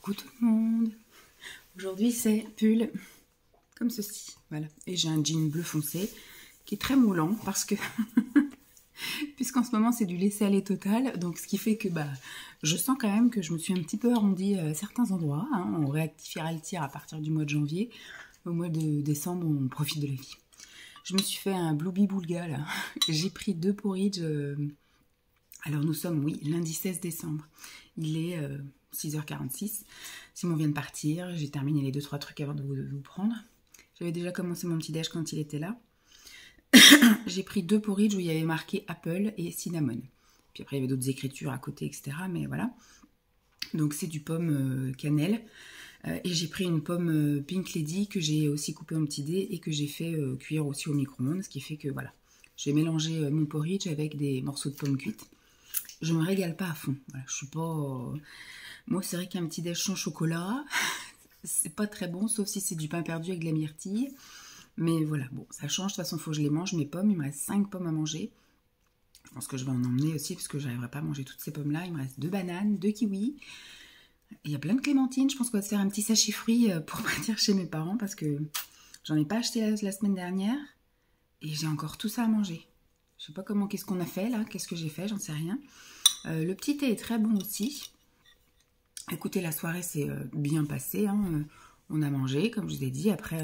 Coucou tout le monde. Aujourd'hui c'est pull comme ceci, voilà. Et j'ai un jean bleu foncé qui est très moulant parce que puisqu'en ce moment c'est du laisser-aller total, donc ce qui fait que je sens quand même que je me suis un petit peu arrondie à certains endroits, hein. On réactifiera le tir à partir du mois de janvier. Au mois de décembre on profite de la vie. Je me suis fait un Blueby Boulga là. J'ai pris 2 porridge. Alors nous sommes, oui, lundi 16 décembre. Il est 6h46. Simon vient de partir. J'ai terminé les 2-3 trucs avant de vous prendre. J'avais déjà commencé mon petit déj quand il était là. J'ai pris 2 porridge où il y avait marqué Apple et Cinnamon. Puis après il y avait d'autres écritures à côté, etc. Mais voilà. Donc c'est du pomme cannelle. Et j'ai pris une pomme Pink Lady que j'ai aussi coupée en petits dés et que j'ai fait cuire aussi au micro-ondes. Ce qui fait que voilà, j'ai mélangé mon porridge avec des morceaux de pommes cuites. Je me régale pas à fond. Voilà, je suis pas. Moi, c'est vrai qu'un petit déj sans chocolat, c'est pas très bon, sauf si c'est du pain perdu avec de la myrtille. Mais voilà, bon, ça change. De toute façon, il faut que je les mange, mes pommes. Il me reste 5 pommes à manger. Je pense que je vais en emmener aussi, parce que je n'arriverai pas à manger toutes ces pommes-là. Il me reste 2 bananes, 2 kiwis. Il y a plein de clémentines. Je pense qu'on va se faire un petit sachet fruits pour partir chez mes parents, parce que j'en ai pas acheté la semaine dernière. Et j'ai encore tout ça à manger. Je sais pas qu'est-ce qu'on a fait là, qu'est-ce que j'ai fait, j'en sais rien. Le petit thé est très bon aussi. Écoutez, la soirée s'est bien passée, hein. On a mangé, comme je vous ai dit. Après,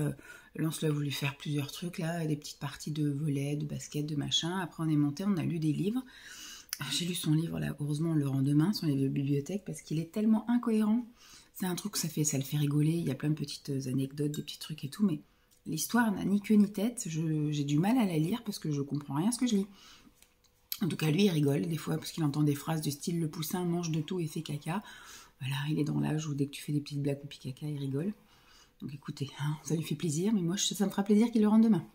Lancelot a voulu faire plusieurs trucs là, des petites parties de volley, de basket, de machin. Après, on est monté, on a lu des livres. J'ai lu son livre là, heureusement on le rend demain, sur les bibliothèques, parce qu'il est tellement incohérent. C'est un truc, ça le fait rigoler, il y a plein de petites anecdotes, des petits trucs et tout, mais l'histoire n'a ni queue ni tête. J'ai du mal à la lire parce que je comprends rien à ce que je lis. En tout cas, lui, il rigole des fois parce qu'il entend des phrases du style « le poussin mange de tout et fait caca ». Voilà, il est dans l'âge où dès que tu fais des petites blagues ou caca, il rigole. Donc écoutez, hein, ça lui fait plaisir, mais moi, ça me fera plaisir qu'il le rende demain.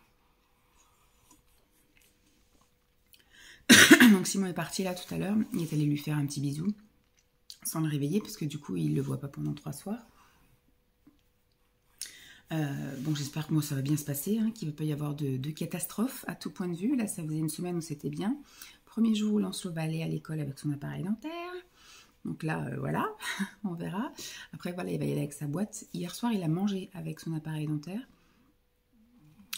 Donc Simon est parti là tout à l'heure, il est allé lui faire un petit bisou, sans le réveiller, parce que du coup, il ne le voit pas pendant 3 soirs. Bon, j'espère que moi ça va bien se passer, hein, qu'il ne va pas y avoir de catastrophe à tout point de vue. Là, ça faisait une semaine où c'était bien. Premier jour où Lancelot va aller à l'école avec son appareil dentaire. Donc là, voilà, on verra. Après, voilà, il va y aller avec sa boîte. Hier soir, il a mangé avec son appareil dentaire.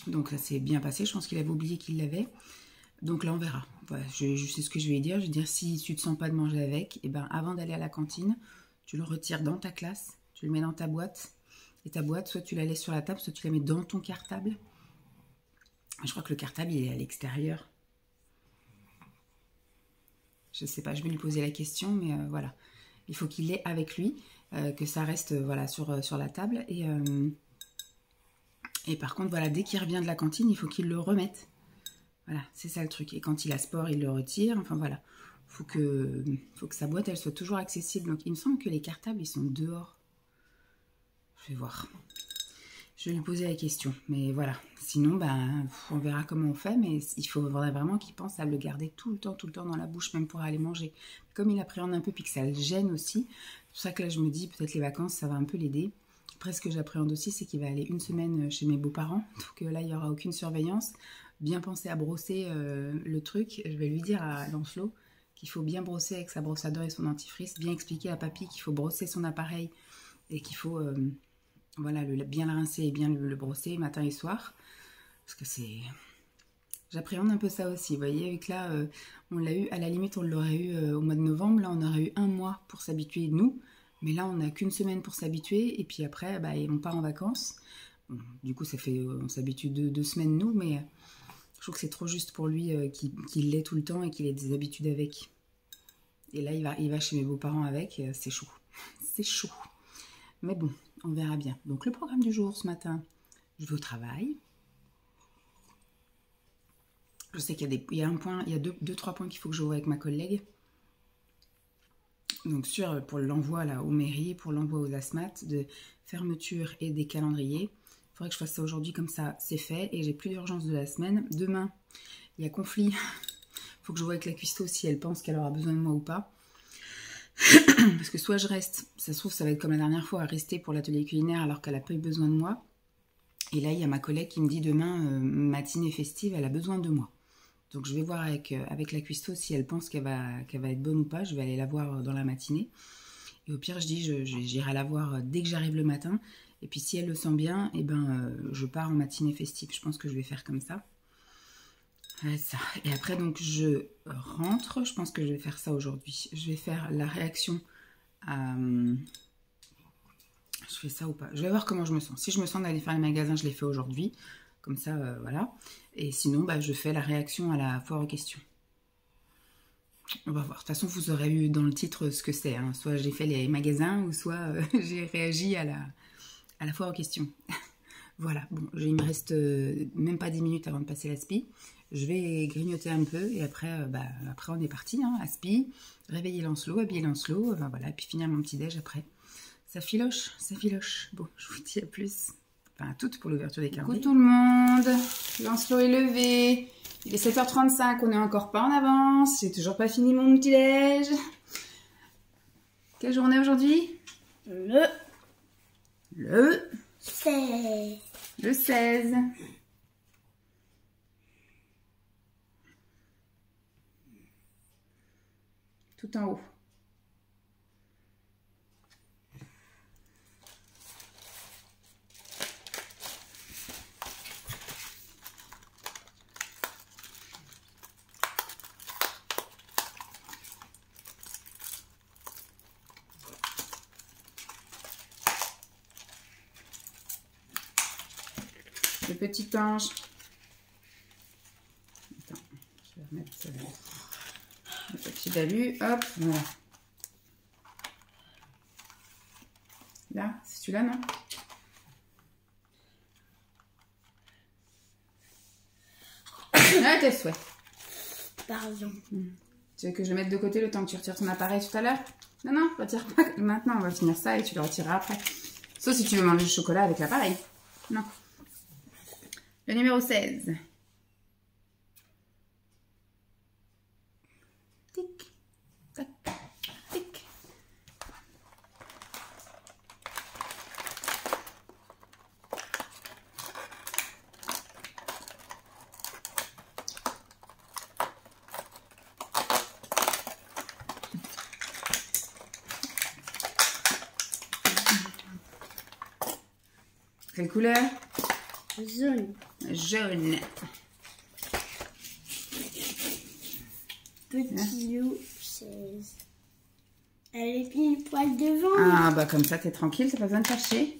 Donc ça s'est bien passé. Je pense qu'il avait oublié qu'il l'avait. Donc là, on verra. Voilà, je sais ce que je vais dire. Je vais dire, si tu ne te sens pas de manger avec, et ben, avant d'aller à la cantine, tu le retires dans ta classe, tu le mets dans ta boîte. Et ta boîte, soit tu la laisses sur la table, soit tu la mets dans ton cartable. Je crois que le cartable, il est à l'extérieur. Je ne sais pas, je vais lui poser la question, mais voilà. Il faut qu'il l'ait avec lui, que ça reste voilà, sur la table. Et par contre, voilà, dès qu'il revient de la cantine, il faut qu'il le remette. Voilà, c'est ça le truc. Et quand il a sport, il le retire. Enfin voilà, faut que sa boîte, elle soit toujours accessible. Donc il me semble que les cartables, ils sont dehors. Je vais voir. Je vais lui poser la question. Mais voilà. Sinon, on verra comment on fait. Mais il faudrait vraiment qu'il pense à le garder tout le temps dans la bouche, même pour aller manger. Comme il appréhende un peu, puis que ça le gêne aussi. C'est pour ça que là, je me dis, peut-être les vacances, ça va un peu l'aider. Après, ce que j'appréhende aussi, c'est qu'il va aller 1 semaine chez mes beaux-parents. Donc là, il n'y aura aucune surveillance. Bien penser à brosser le truc. Je vais lui dire à Lancelot qu'il faut bien brosser avec sa brosse à dents et son dentifrice. Bien expliquer à papy qu'il faut brosser son appareil et qu'il faut... voilà, bien le rincer et bien le brosser matin et soir. Parce que c'est... J'appréhende un peu ça aussi. Vous voyez, vu que là, on l'a eu, à la limite, on l'aurait eu au mois de novembre. Là, on aurait eu 1 mois pour s'habituer, nous. Mais là, on n'a qu'1 semaine pour s'habituer. Et puis après, on part en vacances. Bon, du coup, ça fait... on s'habitue 2 semaines, nous. Mais je trouve que c'est trop juste pour lui qu'il l'ait tout le temps et qu'il ait des habitudes avec. Et là, il va chez mes beaux-parents avec. C'est chaud. C'est chaud. Mais bon, on verra bien. Donc le programme du jour ce matin, je vais au travail. Je sais qu'il y a un point, il y a 2-3 points qu'il faut que je vois avec ma collègue. Donc pour l'envoi là aux mairies, pour l'envoi aux ASMAT, de fermeture et des calendriers. Il faudrait que je fasse ça aujourd'hui, comme ça c'est fait. Et j'ai plus d'urgence de la semaine. Demain, il y a conflit. Il faut que je vois avec la cuistot si elle pense qu'elle aura besoin de moi ou pas. Parce que soit je reste, ça se trouve ça va être comme la dernière fois, à rester pour l'atelier culinaire alors qu'elle n'a pas eu besoin de moi. Et là il y a ma collègue qui me dit demain, matinée festive, elle a besoin de moi. Donc je vais voir avec la cuistot si elle pense qu'elle va être bonne ou pas. Je vais aller la voir dans la matinée. Et au pire, je dis, j'irai la voir dès que j'arrive le matin. Et puis si elle le sent bien, eh ben, je pars en matinée festive. Je pense que je vais faire comme ça. Ouais, ça. Et après, donc, je rentre. Je pense que je vais faire ça aujourd'hui. Je vais faire la réaction à... Je fais ça ou pas? Je vais voir comment je me sens. Si je me sens d'aller faire les magasins, je les fais aujourd'hui. Comme ça, voilà. Et sinon, bah, je fais la réaction à la foire aux questions. On va voir. De toute façon, vous aurez eu dans le titre ce que c'est. Hein. Soit j'ai fait les magasins, ou soit j'ai réagi à la foire aux questions. Voilà. Bon, il me reste même pas 10 minutes avant de passer l'aspi. Je vais grignoter un peu et après, après on est parti. Hein, aspi, réveiller Lancelot, habiller Lancelot. Voilà. Et puis finir mon petit déj après. Ça filoche, ça filoche. Bon, je vous dis à plus. Enfin, à toutes pour l'ouverture des calendriers. Coucou tout le monde. Lancelot est levé. Il est 7h35, on n'est encore pas en avance. J'ai toujours pas fini mon petit déj. Quelle journée aujourd'hui? Le 16. Le 16. Tout en haut. Le petit ange. Attends, je vais remettre le papier d'alu. Hop, voilà. Là, c'est celui-là, non? Ah, tes souhaits. Pardon. Tu veux que je mette de côté le temps que tu retires ton appareil tout à l'heure? Non, non, retire pas. Maintenant, on va finir ça et tu le retireras après. Sauf si tu veux manger le chocolat avec l'appareil. Non. Le numéro 16. Tic, tac, tic. Quelle couleur? Jaune. Jaune. Petit loup 16. Elle est pile poil devant. Ah, bah comme ça, t'es tranquille, t'as pas besoin de chercher.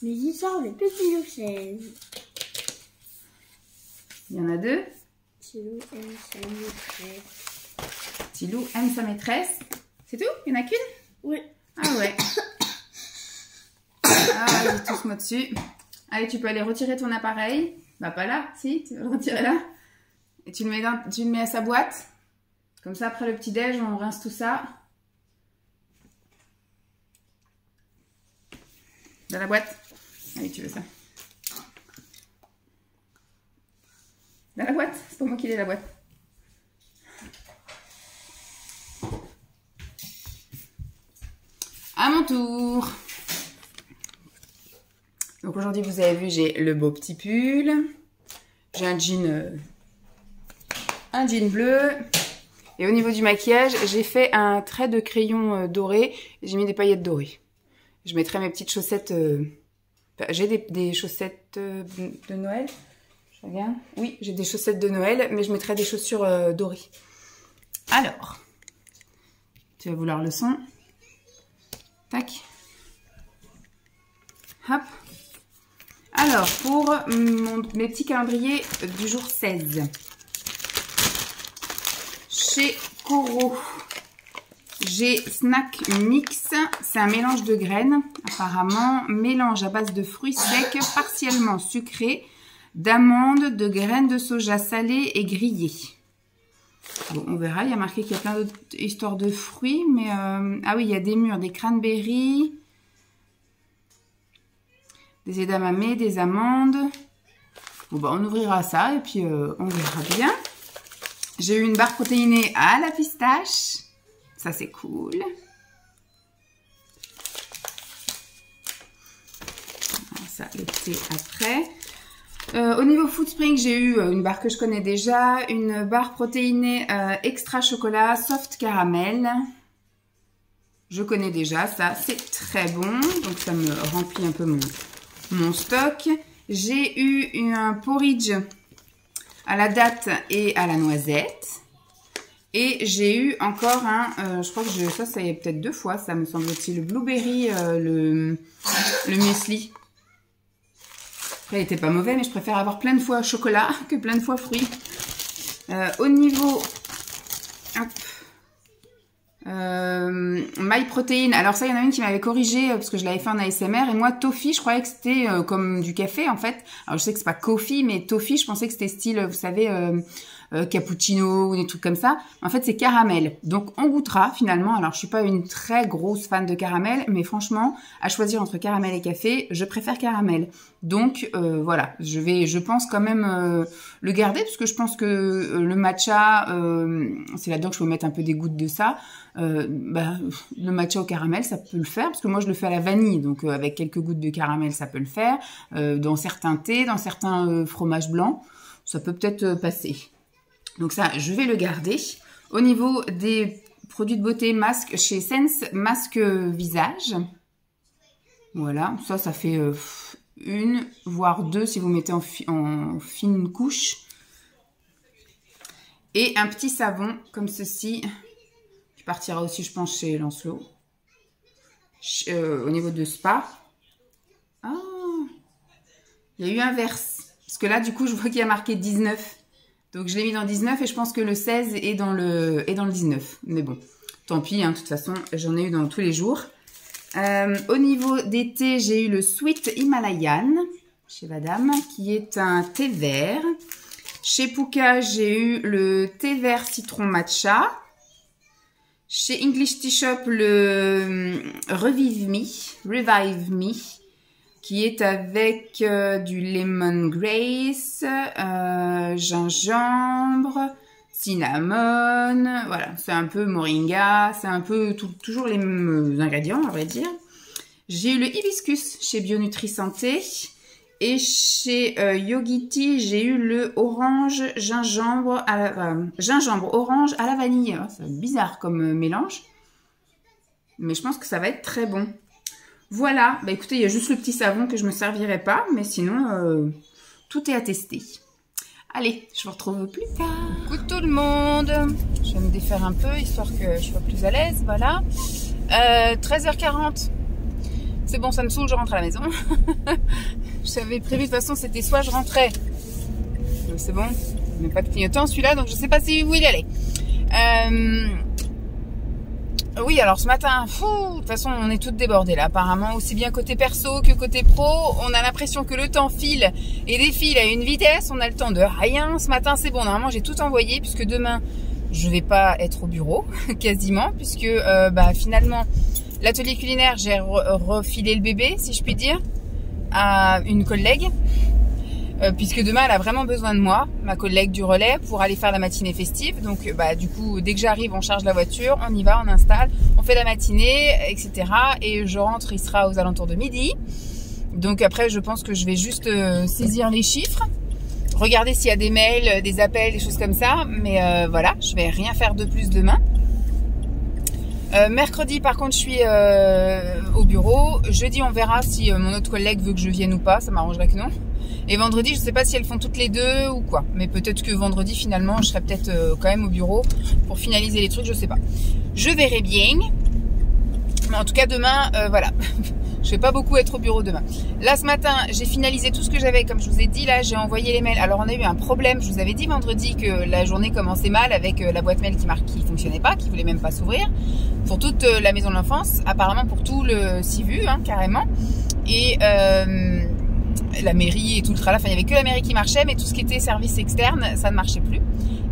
Mais il sort le petit loup 16. Il y en a deux. Petit loup aime sa maîtresse. Petit loup aime sa maîtresse. C'est tout? Il n'y en a qu'une? Oui. Ah ouais. Ah, j'ai tous moi dessus. Allez, tu peux aller retirer ton appareil. Bah pas là, si, tu vas le retirer là. Et tu le mets à sa boîte. Comme ça, après le petit déj, on rince tout ça. Dans la boîte. Allez, tu veux ça. Dans la boîte. C'est pas moi qui l'ai la boîte. À mon tour. Donc aujourd'hui, vous avez vu, j'ai le beau petit pull. J'ai un jean bleu. Et au niveau du maquillage, j'ai fait un trait de crayon doré. J'ai mis des paillettes dorées. Je mettrai mes petites chaussettes. J'ai des chaussettes de Noël. Je regarde. Oui, j'ai des chaussettes de Noël, mais je mettrai des chaussures dorées. Alors, tu vas vouloir le son. Tac. Hop. Alors, pour mes petits calendriers du jour 16. Chez Coro, j'ai Snack Mix. C'est un mélange de graines, apparemment. Mélange à base de fruits secs, partiellement sucrés, d'amandes, de graines de soja salées et grillées. Bon, on verra. Il y a marqué qu'il y a plein d'autres histoires de fruits. Mais ah oui, il y a des mûres, des cranberries, des edamame, des amandes. Bon, bah, on ouvrira ça et puis on verra bien. J'ai eu une barre protéinée à la pistache. Ça, c'est cool. Ça, le thé après. Au niveau Food Spring, j'ai eu une barre que je connais déjà. Une barre protéinée extra chocolat, soft caramel. je connais déjà, ça c'est très bon. Donc ça me remplit un peu mon stock. J'ai eu un porridge à la date et à la noisette. Et j'ai eu encore un, je crois que ça y est peut-être 2 fois, ça me semble-t-il, le blueberry, le muesli. Après, il n'était pas mauvais, mais je préfère avoir plein de fois chocolat que plein de fois fruits. Au niveau... MyProtein, alors ça il y en a une qui m'avait corrigé parce que je l'avais fait en ASMR et moi toffee je croyais que c'était comme du café en fait. Alors je sais que c'est pas coffee mais toffee je pensais que c'était style vous savez cappuccino ou des trucs comme ça. En fait c'est caramel, donc on goûtera finalement. Alors je suis pas une très grosse fan de caramel mais franchement à choisir entre caramel et café je préfère caramel. Donc voilà, je pense quand même le garder parce que je pense que le matcha c'est là-dedans que je peux mettre un peu des gouttes de ça. Le matcha au caramel ça peut le faire parce que moi je le fais à la vanille donc avec quelques gouttes de caramel ça peut le faire. Dans certains thés, dans certains fromages blancs ça peut peut-être passer. Donc ça je vais le garder. Au niveau des produits de beauté masque chez Sense, masque visage, voilà, ça fait 1 voire 2 si vous mettez en fine couche. Et un petit savon comme ceci, qui partira aussi je pense chez Lancelot, au niveau de Spa. Ah, il y a eu inverse, parce que là du coup je vois qu'il y a marqué 19. Donc je l'ai mis dans 19 et je pense que le 16 est dans le 19. Mais bon, tant pis, hein, de toute façon j'en ai eu dans tous les jours. Au niveau des thés, j'ai eu le Sweet Himalayan chez Madame, qui est un thé vert. Chez Puka, j'ai eu le thé vert citron matcha. Chez English Tea Shop, le Revive Me, qui est avec du lemongrass, gingembre, cinnamon, voilà, c'est un peu moringa, c'est un peu toujours les mêmes ingrédients, on va dire. J'ai eu le hibiscus chez Bionutri Santé et chez Yogiti, j'ai eu le orange gingembre orange à la vanille. C'est bizarre comme mélange, mais je pense que ça va être très bon. Voilà, bah écoutez, il y a juste le petit savon que je me servirai pas, mais sinon, tout est à tester. Allez, je vous retrouve plus tard. Coucou tout le monde. Je vais me défaire un peu, histoire que je sois plus à l'aise, voilà. 13h40. C'est bon, ça me saoule, je rentre à la maison. J'avais prévu, de toute façon, c'était soit je rentrais. Donc c'est bon, il n'y a pas de clignotant celui-là, donc je sais pas si où il allait. Oui, alors ce matin, de toute façon, on est toutes débordées là, apparemment, aussi bien côté perso que côté pro. On a l'impression que le temps file et défile à une vitesse, on a le temps de rien. Ce matin, c'est bon, normalement, j'ai tout envoyé, puisque demain, je vais pas être au bureau, quasiment, puisque finalement, l'atelier culinaire, j'ai refilé le bébé, si je puis dire, à une collègue. Puisque demain elle a vraiment besoin de moi, ma collègue du relais, pour aller faire la matinée festive. Donc du coup dès que j'arrive on charge la voiture, on y va, on installe, on fait la matinée, etc. Et je rentre, il sera aux alentours de midi. Donc après je pense que je vais juste saisir les chiffres, regarder s'il y a des mails, des appels, des choses comme ça. Mais voilà, je vais rien faire de plus demain. Mercredi par contre je suis au bureau. Jeudi on verra si mon autre collègue veut que je vienne ou pas, ça m'arrangerait que non. Et vendredi, je sais pas si elles font toutes les deux ou quoi. Mais peut-être que vendredi, finalement, je serai peut-être quand même au bureau pour finaliser les trucs, je sais pas. Je verrai bien. Mais en tout cas, demain, voilà. Je vais pas beaucoup être au bureau demain. Là, ce matin, j'ai finalisé tout ce que j'avais, comme je vous ai dit. Là, j'ai envoyé les mails. Alors, on a eu un problème. Je vous avais dit vendredi que la journée commençait mal avec la boîte mail qui fonctionnait pas, qui voulait même pas s'ouvrir. Pour toute la maison de l'enfance. Apparemment, pour tout le CIVU, hein, carrément. Et... la mairie et tout le tralala, enfin il n'y avait que la mairie qui marchait, mais tout ce qui était service externe, ça ne marchait plus.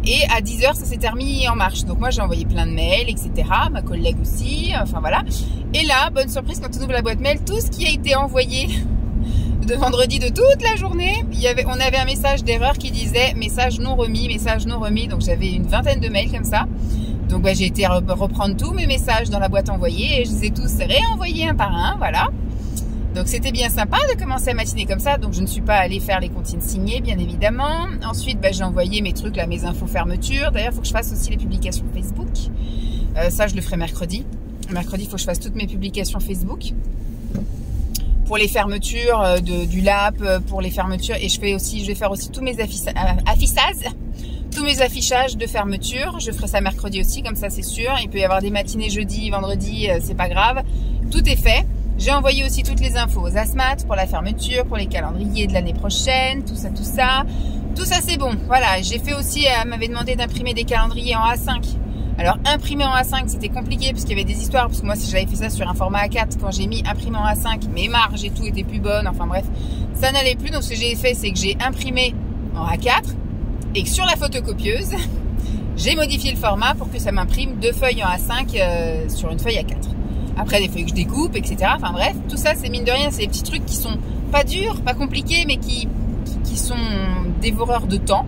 Et à 10h, ça s'était remis en marche. Donc moi j'ai envoyé plein de mails, etc. Ma collègue aussi, enfin voilà. Et là, bonne surprise, quand on ouvre la boîte mail, tout ce qui a été envoyé de vendredi de toute la journée, on avait un message d'erreur qui disait message non remis, message non remis. Donc j'avais une vingtaine de mails comme ça. Donc j'ai été reprendre tous mes messages dans la boîte envoyée et je les ai tous réenvoyés un par un, voilà. Donc c'était bien sympa de commencer la matinée comme ça. Donc je ne suis pas allée faire les comptines signées, bien évidemment. Ensuite j'ai envoyé mes trucs, là, mes infos fermeture. D'ailleurs il faut que je fasse aussi les publications Facebook. Ça je le ferai mercredi. Mercredi, il faut que je fasse toutes mes publications Facebook. Pour les fermetures du LAP, pour les fermetures. Et je vais faire aussi tous mes affichages de fermeture. Je ferai ça mercredi aussi, comme ça c'est sûr. Il peut y avoir des matinées jeudi, vendredi, c'est pas grave. Tout est fait. J'ai envoyé aussi toutes les infos aux ASMAT pour la fermeture, pour les calendriers de l'année prochaine, tout ça, tout ça. Tout ça c'est bon. Voilà, j'ai fait aussi, elle m'avait demandé d'imprimer des calendriers en A5. Alors imprimer en A5 c'était compliqué parce qu'il y avait des histoires, parce que moi si j'avais fait ça sur un format A4, quand j'ai mis imprimer en A5, mes marges et tout étaient plus bonnes, enfin bref, ça n'allait plus. Donc ce que j'ai fait, c'est que j'ai imprimé en A4 et que sur la photocopieuse, j'ai modifié le format pour que ça m'imprime 2 feuilles en A5 sur une feuille A4. Après des feuilles que je découpe, etc. Enfin bref, tout ça c'est mine de rien, c'est des petits trucs qui sont pas durs, pas compliqués, mais qui sont dévoreurs de temps.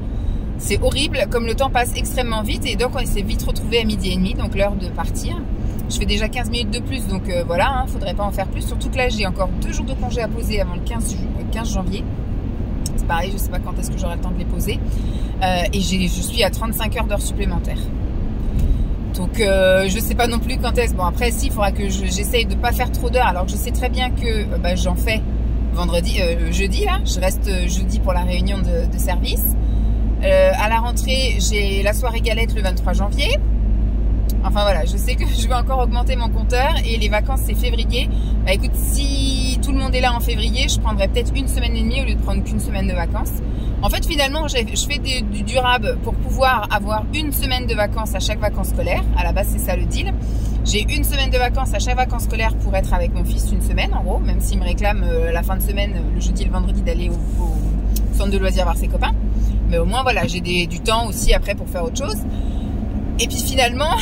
C'est horrible, comme le temps passe extrêmement vite, et donc on s'est vite retrouvé à 12h30, donc l'heure de partir. Je fais déjà 15 minutes de plus, donc voilà, hein, faudrait pas en faire plus. Surtout que là, j'ai encore 2 jours de congé à poser avant le 15 janvier. C'est pareil, je sais pas quand est-ce que j'aurai le temps de les poser. Et je suis à 35 heures d'heures supplémentaires. Donc je sais pas non plus quand est-ce. Bon après, si, il faudra que j'essaye de pas faire trop d'heures, alors que je sais très bien que j'en fais jeudi là. Je reste jeudi pour la réunion de service. À la rentrée, j'ai la soirée galette le 23 janvier. Enfin voilà, je sais que je vais encore augmenter mon compteur, et les vacances c'est février. Bah écoute, si tout le monde est là en février, je prendrai peut-être 1 semaine et demie au lieu de prendre qu'une semaine de vacances. En fait, finalement, je fais du durable pour pouvoir avoir 1 semaine de vacances à chaque vacances scolaire. À la base, c'est ça le deal. J'ai 1 semaine de vacances à chaque vacances scolaires pour être avec mon fils 1 semaine, en gros, même s'il me réclame la fin de semaine, le jeudi et le vendredi, d'aller au centre de loisirs voir ses copains. Mais au moins, voilà, j'ai du temps aussi après pour faire autre chose. Et puis finalement,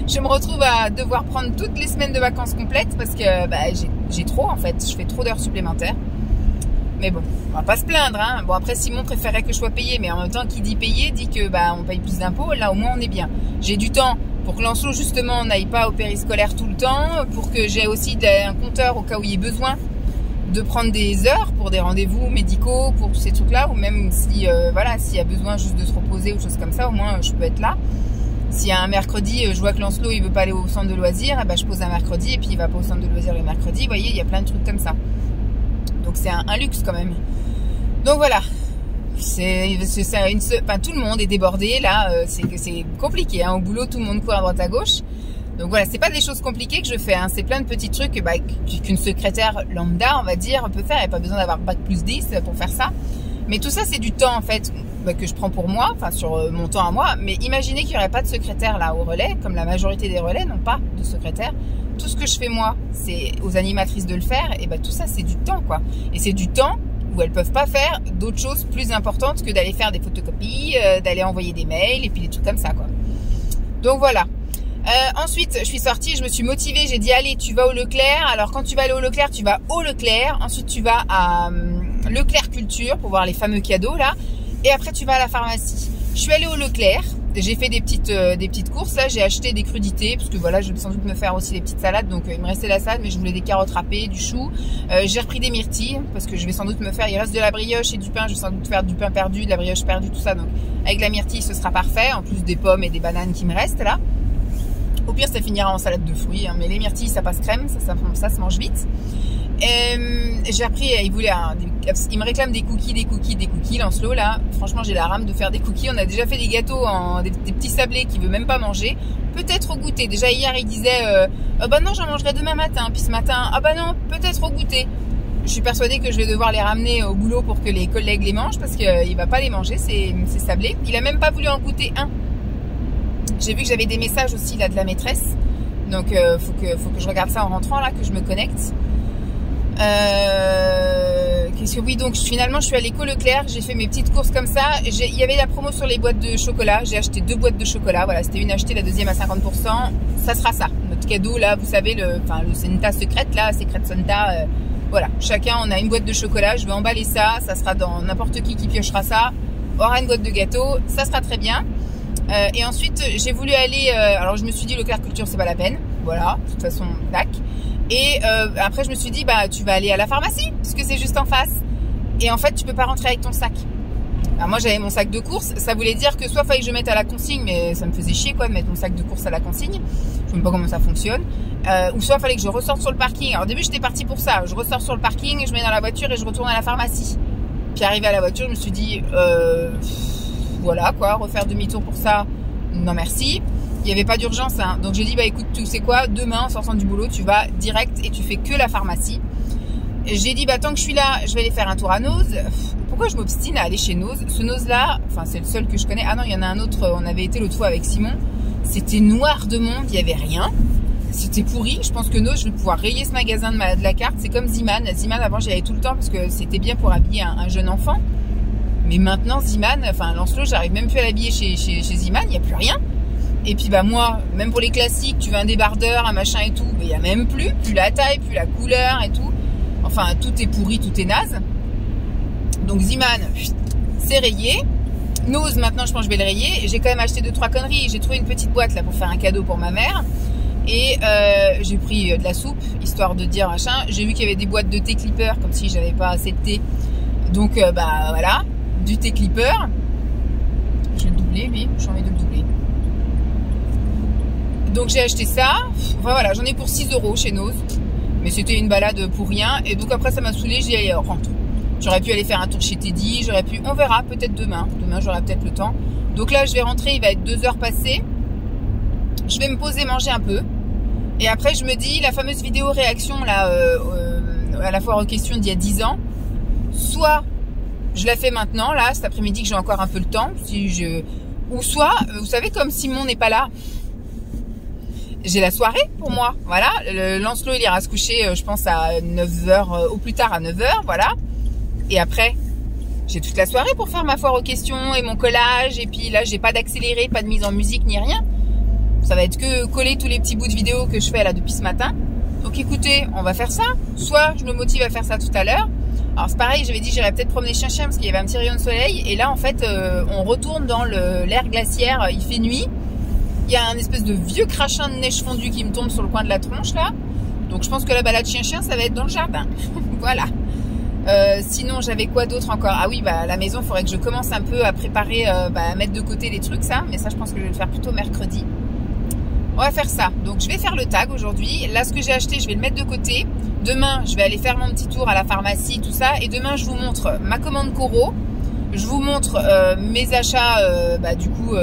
je me retrouve à devoir prendre toutes les semaines de vacances complètes parce que j'ai trop, en fait. Je fais trop d'heures supplémentaires. Mais bon, on va pas se plaindre, hein. Bon, après, Simon préférait que je sois payée, mais en même temps, qui dit payer dit que on paye plus d'impôts. Là, au moins, on est bien. J'ai du temps pour que Lancelot, justement, n'aille pas au périscolaire tout le temps, pour que j'ai aussi un compteur au cas où il y ait besoin de prendre des heures pour des rendez-vous médicaux, pour tous ces trucs-là, ou même si, voilà, s'il y a besoin juste de se reposer ou choses comme ça, au moins, je peux être là. S'il y a un mercredi, je vois que Lancelot, il veut pas aller au centre de loisirs, je pose un mercredi, et puis il va pas au centre de loisirs le mercredi. Vous voyez, il y a plein de trucs comme ça. Donc c'est un luxe quand même. Donc voilà. Tout le monde est débordé là. C'est compliqué. Hein. Au boulot, tout le monde court à droite à gauche. Donc voilà, c'est pas des choses compliquées que je fais. Hein. C'est plein de petits trucs qu'une secrétaire lambda, on va dire, peut faire. Il n'y a pas besoin d'avoir bac plus 10 pour faire ça. Mais tout ça, c'est du temps en fait que je prends pour moi, enfin sur mon temps à moi. Mais imaginez qu'il n'y aurait pas de secrétaire là au relais, comme la majorité des relais n'ont pas de secrétaire. Tout ce que je fais moi, c'est aux animatrices de le faire, et tout ça c'est du temps quoi. Et c'est du temps où elles peuvent pas faire d'autres choses plus importantes que d'aller faire des photocopies, d'aller envoyer des mails et puis des trucs comme ça quoi. Donc voilà. Ensuite je suis sortie, je me suis motivée, j'ai dit allez tu vas au Leclerc. Alors quand tu vas aller au Leclerc, tu vas au Leclerc, ensuite tu vas à Leclerc Culture pour voir les fameux cadeaux là, et après tu vas à la pharmacie. Je suis allée au Leclerc. J'ai fait des petites courses là, j'ai acheté des crudités parce que voilà, je vais sans doute me faire aussi des petites salades, donc il me restait la salade, mais je voulais des carottes râpées, du chou. J'ai repris des myrtilles parce que je vais sans doute me faire, il reste de la brioche et du pain, je vais sans doute faire du pain perdu, de la brioche perdue, tout ça, donc avec la myrtille ce sera parfait, en plus des pommes et des bananes qui me restent là. Au pire ça finira en salade de fruits, hein, mais les myrtilles ça passe crème, ça se mange vite. J'ai appris, il me réclame des cookies, Lancelot là. Franchement, j'ai la rame de faire des cookies. On a déjà fait des gâteaux des petits sablés qu'il veut même pas manger. Peut-être au goûter. Déjà hier, il disait non, j'en mangerai demain matin. Puis ce matin, non, peut-être au goûter. Je suis persuadée que je vais devoir les ramener au boulot pour que les collègues les mangent parce qu'il va pas les manger, ces sablés. Il a même pas voulu en goûter un. J'ai vu que j'avais des messages aussi là de la maîtresse. Donc faut que je regarde ça en rentrant là, que je me connecte. Oui, donc finalement je suis allée au Leclerc, j'ai fait mes petites courses comme ça. Il y avait la promo sur les boîtes de chocolat, j'ai acheté 2 boîtes de chocolat, voilà, c'était une achetée, la deuxième à 50%. Ça sera ça, notre cadeau là, vous savez, le Santa secrète là, secret Santa, voilà, chacun on a une boîte de chocolat, je vais emballer ça, ça sera dans n'importe qui piochera ça, aura une boîte de gâteau, ça sera très bien. Et ensuite j'ai voulu aller, alors je me suis dit Leclerc Culture c'est pas la peine, voilà, de toute façon tac. Et après je me suis dit tu vas aller à la pharmacie puisque c'est juste en face, et en fait tu peux pas rentrer avec ton sac. Alors moi j'avais mon sac de course, ça voulait dire que soit fallait que je mette à la consigne, mais ça me faisait chier quoi de mettre mon sac de course à la consigne, je sais même pas comment ça fonctionne, ou soit fallait que je ressorte sur le parking. Alors au début j'étais partie pour ça, je ressors sur le parking, je mets dans la voiture et je retourne à la pharmacie. Puis arrivé à la voiture je me suis dit, voilà quoi, refaire demi-tour pour ça, non merci. Il n'y avait pas d'urgence, hein. Donc j'ai dit bah écoute tu sais quoi, demain en sortant du boulot tu vas direct et tu fais que la pharmacie. J'ai dit, bah, tant que je suis là, je vais aller faire un tour à Noz. Pourquoi je m'obstine à aller chez Noz? Ce Noz-là, enfin, c'est le seul que je connais. Ah non, il y en a un autre, on avait été l'autre fois avec Simon. C'était noir de monde, il n'y avait rien. C'était pourri. Je pense que Noz, je vais pouvoir rayer ce magasin de la carte. C'est comme Ziman. Ziman, avant, j'y allais tout le temps parce que c'était bien pour habiller un jeune enfant. Mais maintenant, Ziman, enfin, Lancelot, j'arrive même plus à l'habiller chez Ziman, il n'y a plus rien. Et puis, bah, moi, même pour les classiques, tu veux un débardeur, un machin et tout, mais il n'y a même plus la taille, plus la couleur et tout. Enfin, tout est pourri, tout est naze. Donc Ziman, c'est rayé. Noz, maintenant, je pense que je vais le rayer. J'ai quand même acheté 2-3 conneries. J'ai trouvé une petite boîte là pour faire un cadeau pour ma mère. Et j'ai pris de la soupe, histoire de dire machin. J'ai vu qu'il y avait des boîtes de thé clipper, comme si j'avais pas assez de thé. Donc, bah voilà, du thé clipper. Je vais le doubler, lui. J'ai envie de le doubler. Donc j'ai acheté ça. Enfin voilà, j'en ai pour 6 € chez Noz. Mais c'était une balade pour rien. Et donc après ça m'a saoulé, j'ai dit rentre. J'aurais pu aller faire un tour chez Teddy, j'aurais pu, on verra peut-être demain. Demain j'aurai peut-être le temps. Donc là je vais rentrer, il va être 2 h passées. Je vais me poser, manger un peu. Et après je me dis, la fameuse vidéo réaction là, à la foire aux questions d'il y a 10 ans. Soit je la fais maintenant, là, cet après-midi que j'ai encore un peu le temps. Ou soit, vous savez, comme Simon n'est pas là, j'ai la soirée pour moi, voilà. Lancelot il ira se coucher, je pense à 9 h, au plus tard à 9 h, voilà. Et après, j'ai toute la soirée pour faire ma foire aux questions et mon collage. Et puis là, j'ai pas d'accéléré, pas de mise en musique ni rien. Ça va être que coller tous les petits bouts de vidéo que je fais là depuis ce matin. Donc écoutez, on va faire ça. Soit je me motive à faire ça tout à l'heure. Alors c'est pareil, j'avais dit j'irais peut-être promener chien-chien parce qu'il y avait un petit rayon de soleil. Et là en fait, on retourne dans l'air glaciaire, il fait nuit. Il y a un espèce de vieux crachin de neige fondue qui me tombe sur le coin de la tronche là. Donc je pense que la balade chien-chien, ça va être dans le jardin. Voilà. Sinon j'avais quoi d'autre encore? Ah oui, bah à la maison, il faudrait que je commence un peu à préparer, à mettre de côté les trucs ça. Mais ça je pense que je vais le faire plutôt mercredi. On va faire ça. Donc je vais faire le tag aujourd'hui. Là ce que j'ai acheté, je vais le mettre de côté. Demain je vais aller faire mon petit tour à la pharmacie, tout ça. Et demain je vous montre ma commande Coro. Je vous montre mes achats, du coup...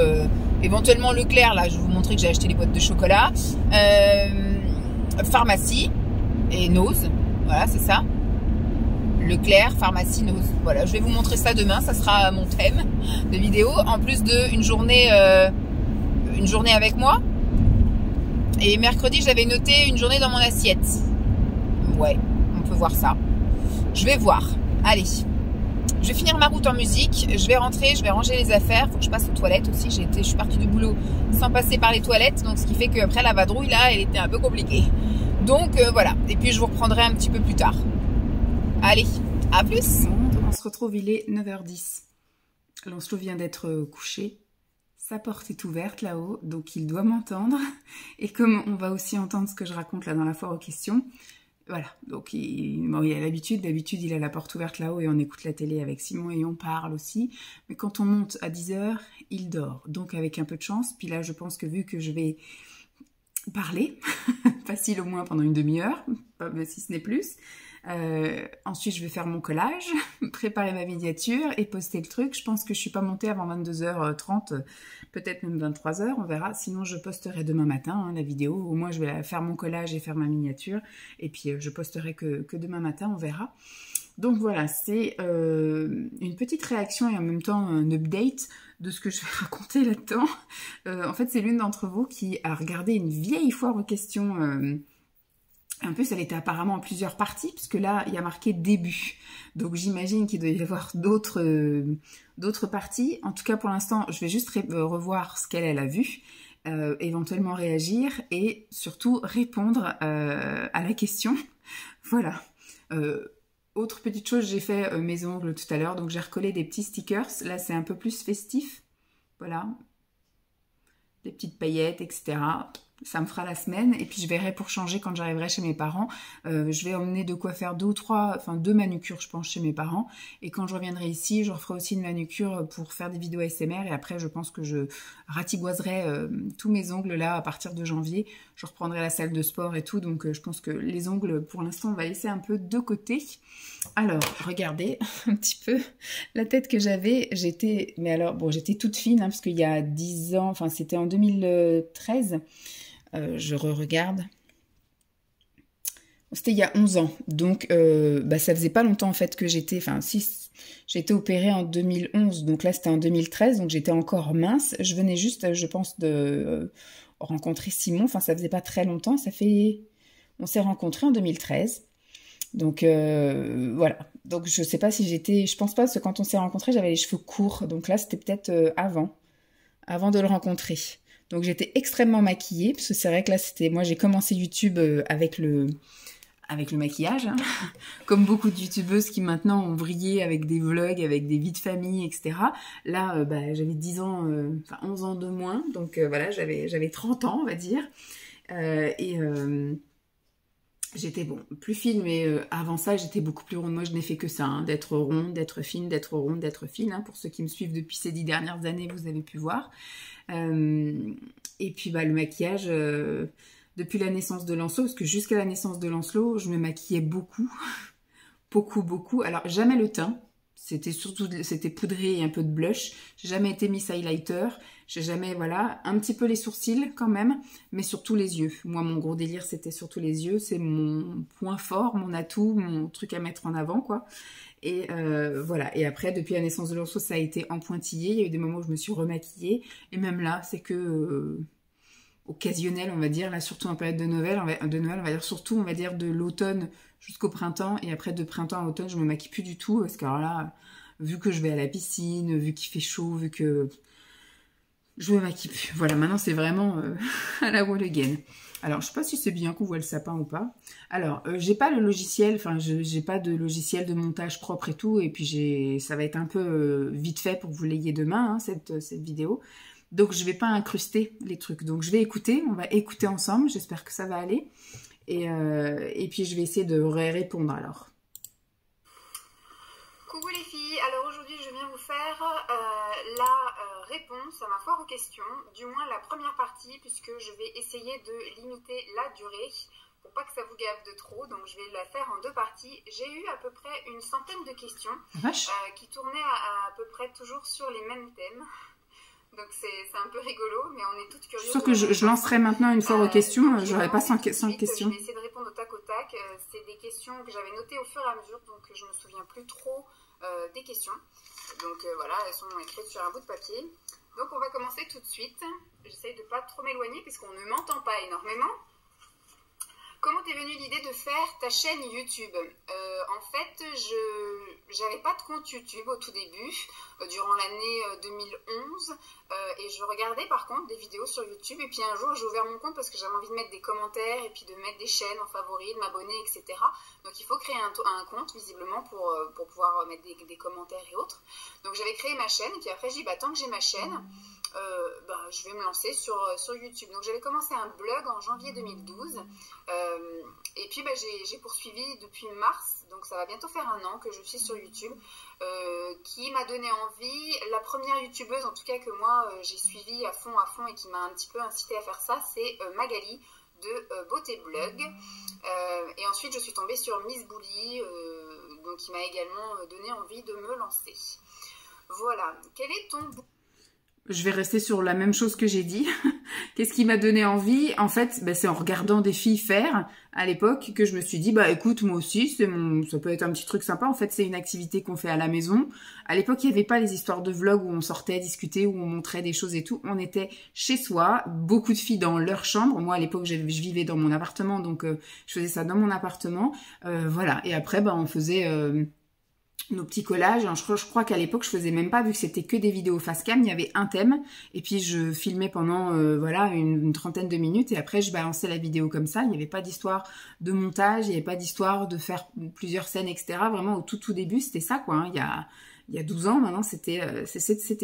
éventuellement Leclerc, là, je vais vous montrer que j'ai acheté les boîtes de chocolat. Pharmacie et Noz. Voilà, c'est ça. Leclerc, pharmacie, Noz. Voilà, je vais vous montrer ça demain. Ça sera mon thème de vidéo. En plus d'une journée avec moi. Et mercredi, j'avais noté une journée dans mon assiette. Ouais, on peut voir ça. Je vais voir. Allez. Je vais finir ma route en musique, je vais rentrer, je vais ranger les affaires, faut que je passe aux toilettes aussi, je suis partie du boulot sans passer par les toilettes, donc ce qui fait qu'après la vadrouille là, elle était un peu compliquée. Donc voilà, et puis je vous reprendrai un petit peu plus tard. Allez, à plus. On se retrouve, il est 9 h 10. Lancelot vient d'être couché, sa porte est ouverte là-haut, donc il doit m'entendre. Et comme on va aussi entendre ce que je raconte là dans la foire aux questions, voilà, donc il a l'habitude, d'habitude il a la porte ouverte là-haut et on écoute la télé avec Simon et on parle aussi. Mais quand on monte à 10 h, il dort, donc avec un peu de chance. Puis là je pense que vu que je vais parler, facile au moins pendant une demi-heure, si ce n'est plus. Ensuite je vais faire mon collage, préparer ma miniature et poster le truc. Je pense que je suis pas montée avant 22 h 30, peut-être même 23 h, on verra. Sinon je posterai demain matin la vidéo. Au moins je vais faire mon collage et faire ma miniature. Et puis je posterai que demain matin, on verra. Donc voilà, c'est une petite réaction et en même temps un update de ce que je vais raconter là-dedans. En fait c'est l'une d'entre vous qui a regardé une vieille foire aux questions. En plus, elle était apparemment en plusieurs parties, puisque là, il y a marqué début. Donc, j'imagine qu'il doit y avoir d'autres parties. En tout cas, pour l'instant, je vais juste revoir ce qu'elle a vu, éventuellement réagir et surtout répondre à la question. Voilà. Autre petite chose, j'ai fait mes ongles tout à l'heure, donc j'ai recollé des petits stickers. Là, c'est un peu plus festif. Voilà. Des petites paillettes, etc. Ça me fera la semaine et puis je verrai pour changer quand j'arriverai chez mes parents. Je vais emmener de quoi faire 2 manucures je pense chez mes parents. Et quand je reviendrai ici, je referai aussi une manucure pour faire des vidéos ASMR. Et après je pense que je ratiboiserai tous mes ongles là à partir de janvier. Je reprendrai la salle de sport et tout. Donc je pense que les ongles pour l'instant on va laisser un peu de côté. Alors regardez un petit peu la tête que j'avais. J'étais toute fine hein, parce qu'il y a 10 ans, enfin c'était en 2013. Je regarde. C'était il y a 11 ans. Donc, ça faisait pas longtemps en fait que j'étais... Enfin, si, j'ai été opérée en 2011. Donc là, c'était en 2013. Donc, j'étais encore mince. Je venais juste, je pense, de rencontrer Simon. Enfin, ça faisait pas très longtemps. On s'est rencontrés en 2013. Donc, voilà. Donc, je sais pas si j'étais... Je pense pas, parce que quand on s'est rencontrés, j'avais les cheveux courts. Donc là, c'était peut-être avant de le rencontrer. Donc j'étais extrêmement maquillée, parce que c'est vrai que là c'était... Moi j'ai commencé YouTube avec le maquillage, hein. Comme beaucoup de youtubeuses qui maintenant ont vrillé avec des vlogs, avec des vies de famille, etc. Là j'avais 10 ans, 11 ans de moins, donc voilà, j'avais 30 ans on va dire. J'étais plus fine, mais avant ça j'étais beaucoup plus ronde. Moi je n'ai fait que ça, hein, d'être ronde, d'être fine, d'être ronde, d'être fine. Hein. Pour ceux qui me suivent depuis ces 10 dernières années, vous avez pu voir. Et puis le maquillage, depuis la naissance de Lancelot, parce que jusqu'à la naissance de Lancelot, je me maquillais beaucoup, beaucoup. Alors jamais le teint, c'était poudré et un peu de blush. J'ai jamais été Miss Highlighter, j'ai jamais, voilà, un petit peu les sourcils quand même, mais surtout les yeux. Moi mon gros délire c'était surtout les yeux, c'est mon point fort, mon atout, mon truc à mettre en avant quoi. Et voilà, et après depuis la naissance de Lancelot ça a été en pointillé, il y a eu des moments où je me suis remaquillée, et même là c'est que occasionnel on va dire, là surtout en période de Noël, on va dire surtout on va dire de l'automne jusqu'au printemps, et après de printemps à automne je me maquille plus du tout, parce que alors là, vu que je vais à la piscine, vu qu'il fait chaud, vu que je me maquille plus. Voilà, maintenant c'est vraiment à la wall again. Alors, je sais pas si c'est bien qu'on voit le sapin ou pas. Alors, j'ai pas le logiciel, enfin, j'ai pas de logiciel de montage propre et tout, et puis ça va être un peu vite fait pour que vous l'ayez demain, hein, cette vidéo. Donc, je vais pas incruster les trucs. Donc, je vais écouter, on va écouter ensemble, j'espère que ça va aller. Et puis, je vais essayer de répondre alors. Coucou les filles, alors aujourd'hui je viens vous faire la réponse à ma foire aux questions, du moins la première partie, puisque je vais essayer de limiter la durée pour pas que ça vous gave de trop, donc je vais la faire en 2 parties. J'ai eu à peu près une centaine de questions qui tournaient à peu près toujours sur les mêmes thèmes. Donc c'est un peu rigolo, mais on est toutes curieuses. Sauf que je lancerai maintenant une foire aux questions, j'aurai pas 100 questions. Je vais essayer de répondre au tac au tac. C'est des questions que j'avais notées au fur et à mesure, donc je me souviens plus trop des questions. Donc voilà, elles sont écrites sur un bout de papier. Donc on va commencer tout de suite. J'essaye de pas trop m'éloigner puisqu'on ne m'entend pas énormément. Comment t'es venue l'idée de faire ta chaîne YouTube? En fait, j'avais pas de compte YouTube au tout début, durant l'année 2011, et je regardais par contre des vidéos sur YouTube, et puis un jour j'ai ouvert mon compte parce que j'avais envie de mettre des commentaires, et puis de mettre des chaînes en favoris, de m'abonner, etc. Donc il faut créer un compte visiblement pour pouvoir mettre des commentaires et autres. Donc j'avais créé ma chaîne, et puis après j'ai dit, tant que j'ai ma chaîne, je vais me lancer sur YouTube. Donc j'avais commencé un blog en janvier 2012, et puis j'ai poursuivi depuis mars, donc ça va bientôt faire 1 an que je suis sur YouTube, qui m'a donné envie. La première youtubeuse en tout cas que moi j'ai suivie à fond et qui m'a un petit peu incité à faire ça, c'est Magali de Beauté Blog, et ensuite je suis tombée sur Miss Bully, donc qui m'a également donné envie de me lancer. Voilà, quel est ton... Je vais rester sur la même chose que j'ai dit. Qu'est-ce qui m'a donné envie? En fait, c'est en regardant des filles faire à l'époque que je me suis dit, écoute, moi aussi, ça peut être un petit truc sympa. En fait, c'est une activité qu'on fait à la maison. À l'époque, il n'y avait pas les histoires de vlogs où on sortait discuter, où on montrait des choses et tout. On était chez soi, beaucoup de filles dans leur chambre. Moi, à l'époque, je vivais dans mon appartement, donc je faisais ça dans mon appartement. Voilà. Et après, on faisait... nos petits collages. Je crois qu'à l'époque je faisais même pas, vu que c'était que des vidéos face cam, il y avait un thème et puis je filmais pendant voilà une trentaine de minutes et après je balançais la vidéo comme ça. Il n'y avait pas d'histoire de montage, il n'y avait pas d'histoire de faire plusieurs scènes, etc. Vraiment au tout début c'était ça quoi, hein. il y a 12 ans maintenant, c'était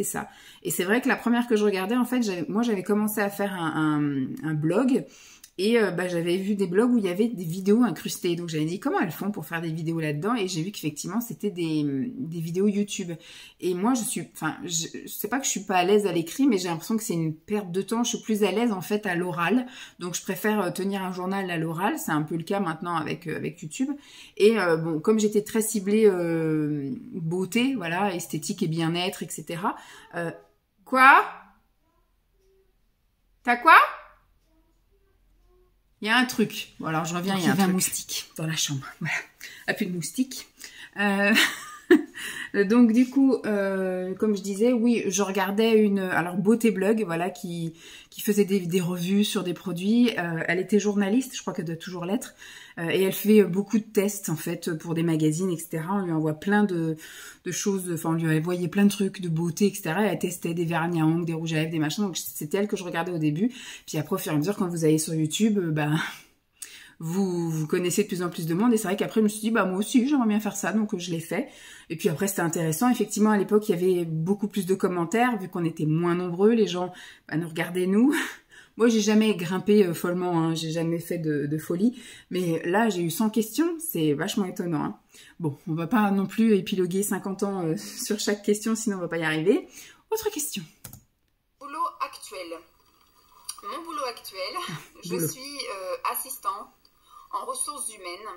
ça. Et c'est vrai que la première que je regardais, en fait, j'avais commencé à faire un blog. Et j'avais vu des blogs où il y avait des vidéos incrustées. Donc j'avais dit comment elles font pour faire des vidéos là-dedans. Et j'ai vu qu'effectivement c'était des vidéos YouTube. Et moi je sais pas que je suis pas à l'aise à l'écrit, mais j'ai l'impression que c'est une perte de temps. Je suis plus à l'aise en fait à l'oral. Donc je préfère tenir un journal à l'oral. C'est un peu le cas maintenant avec YouTube. Et bon, comme j'étais très ciblée beauté, voilà, esthétique et bien-être, etc. Quoi? T'as quoi? Il y a un truc. Bon, alors je reviens, il y a un moustique dans la chambre. Voilà. Ah, plus de moustiques. Donc du coup, comme je disais, oui, je regardais alors Beauté Blog, voilà, qui faisait des revues sur des produits. Elle était journaliste, je crois qu'elle doit toujours l'être, et elle fait beaucoup de tests en fait pour des magazines, etc. On lui envoie plein de choses, enfin on lui envoyait plein de trucs de beauté, etc. Elle testait des vernis à ongles, des rouges à lèvres, des machins. Donc c'était elle que je regardais au début. Puis après, au fur et à mesure, quand vous allez sur YouTube, vous connaissez de plus en plus de monde, et c'est vrai qu'après je me suis dit moi aussi j'aimerais bien faire ça, donc je l'ai fait. Et puis après c'était intéressant, effectivement à l'époque il y avait beaucoup plus de commentaires vu qu'on était moins nombreux, les gens nous regardaient nous. Moi j'ai jamais grimpé follement, hein, j'ai jamais fait de folie, mais là j'ai eu 100 questions, c'est vachement étonnant. Hein. Bon, on va pas non plus épiloguer 50 ans sur chaque question, sinon on va pas y arriver. Autre question. Boulot actuel. Mon boulot actuel, je suis assistante en ressources humaines.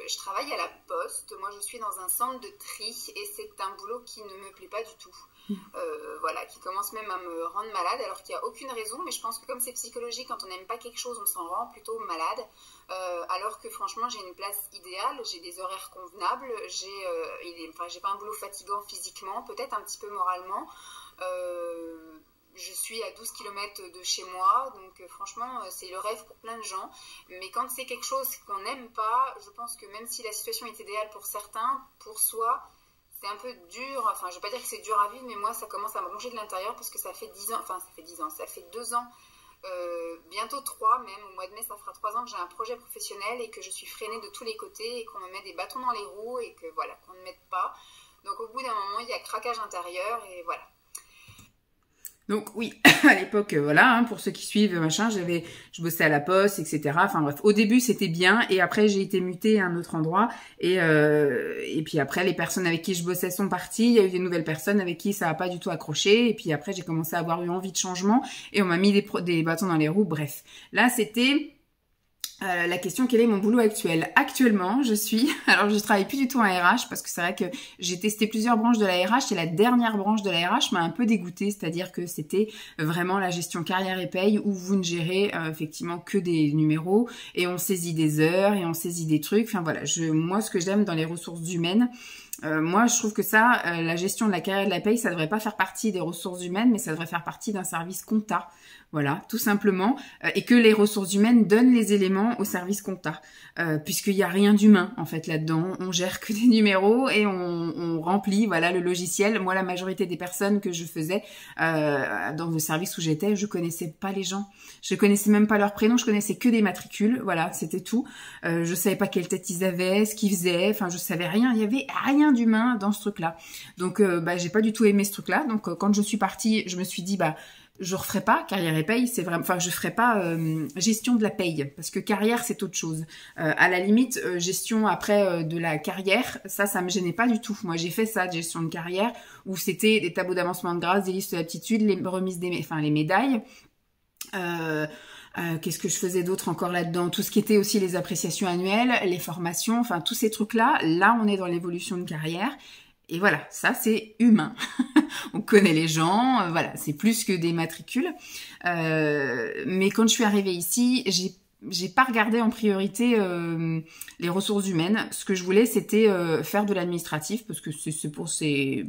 Je travaille à la poste. Moi, je suis dans un centre de tri et c'est un boulot qui ne me plaît pas du tout. Voilà, qui commence même à me rendre malade alors qu'il n'y a aucune raison. Mais je pense que comme c'est psychologique, quand on n'aime pas quelque chose, on s'en rend plutôt malade. Alors que franchement, j'ai une place idéale, j'ai des horaires convenables, j'ai pas un boulot fatigant physiquement, peut-être un petit peu moralement. Je suis à 12 km de chez moi, donc franchement, c'est le rêve pour plein de gens. Mais quand c'est quelque chose qu'on n'aime pas, je pense que même si la situation est idéale pour certains, pour soi, c'est un peu dur. Enfin, je ne vais pas dire que c'est dur à vivre, mais moi, ça commence à me ronger de l'intérieur parce que ça fait 10 ans, enfin, ça fait 2 ans, bientôt 3 même. Au mois de mai, ça fera 3 ans que j'ai un projet professionnel et que je suis freinée de tous les côtés et qu'on me met des bâtons dans les roues et que voilà, qu'on ne m'aide pas. Donc, au bout d'un moment, il y a craquage intérieur et voilà. Donc oui, à l'époque, voilà, hein, pour ceux qui suivent, machin, je bossais à la poste, etc. Enfin bref, au début c'était bien, et après j'ai été mutée à un autre endroit, et puis après les personnes avec qui je bossais sont parties, il y a eu des nouvelles personnes avec qui ça n'a pas du tout accroché, et puis après j'ai commencé à avoir eu envie de changement, et on m'a mis des bâtons dans les roues, bref. Là c'était... la question, quel est mon boulot actuel? Actuellement, alors je travaille plus du tout en RH parce que c'est vrai que j'ai testé plusieurs branches de la RH et la dernière branche de la RH m'a un peu dégoûtée, c'est-à-dire que c'était vraiment la gestion carrière et paye où vous ne gérez effectivement que des numéros et on saisit des heures et on saisit des trucs. Enfin voilà, moi ce que j'aime dans les ressources humaines, moi je trouve que ça, la gestion de la carrière et de la paye, ça devrait pas faire partie des ressources humaines, mais ça devrait faire partie d'un service compta. Voilà, tout simplement, et que les ressources humaines donnent les éléments au service compta, puisqu'il n'y a rien d'humain en fait là-dedans. On gère que des numéros et on remplit, voilà, le logiciel. Moi, la majorité des personnes que je faisais dans le service où j'étais, je connaissais pas les gens, je connaissais même pas leur prénom, je connaissais que des matricules, voilà, c'était tout. Je savais pas quelle tête ils avaient, ce qu'ils faisaient, enfin je savais rien, il y avait rien d'humain dans ce truc-là. Donc j'ai pas du tout aimé ce truc-là. Donc quand je suis partie, je me suis dit je referai pas carrière et paye, c'est vraiment, enfin je ferai pas gestion de la paye parce que carrière c'est autre chose. À la limite gestion après de la carrière, ça me gênait pas du tout. Moi j'ai fait ça, de gestion de carrière où c'était des tableaux d'avancement de grâce, des listes d'aptitudes, les remises les médailles. Qu'est-ce que je faisais d'autre encore là-dedans? Tout ce qui était aussi les appréciations annuelles, les formations, enfin tous ces trucs-là. Là on est dans l'évolution de carrière. Et voilà, ça c'est humain. On connaît les gens, voilà, c'est plus que des matricules. Mais quand je suis arrivée ici, j'ai pas regardé en priorité les ressources humaines. Ce que je voulais, c'était faire de l'administratif parce que c'est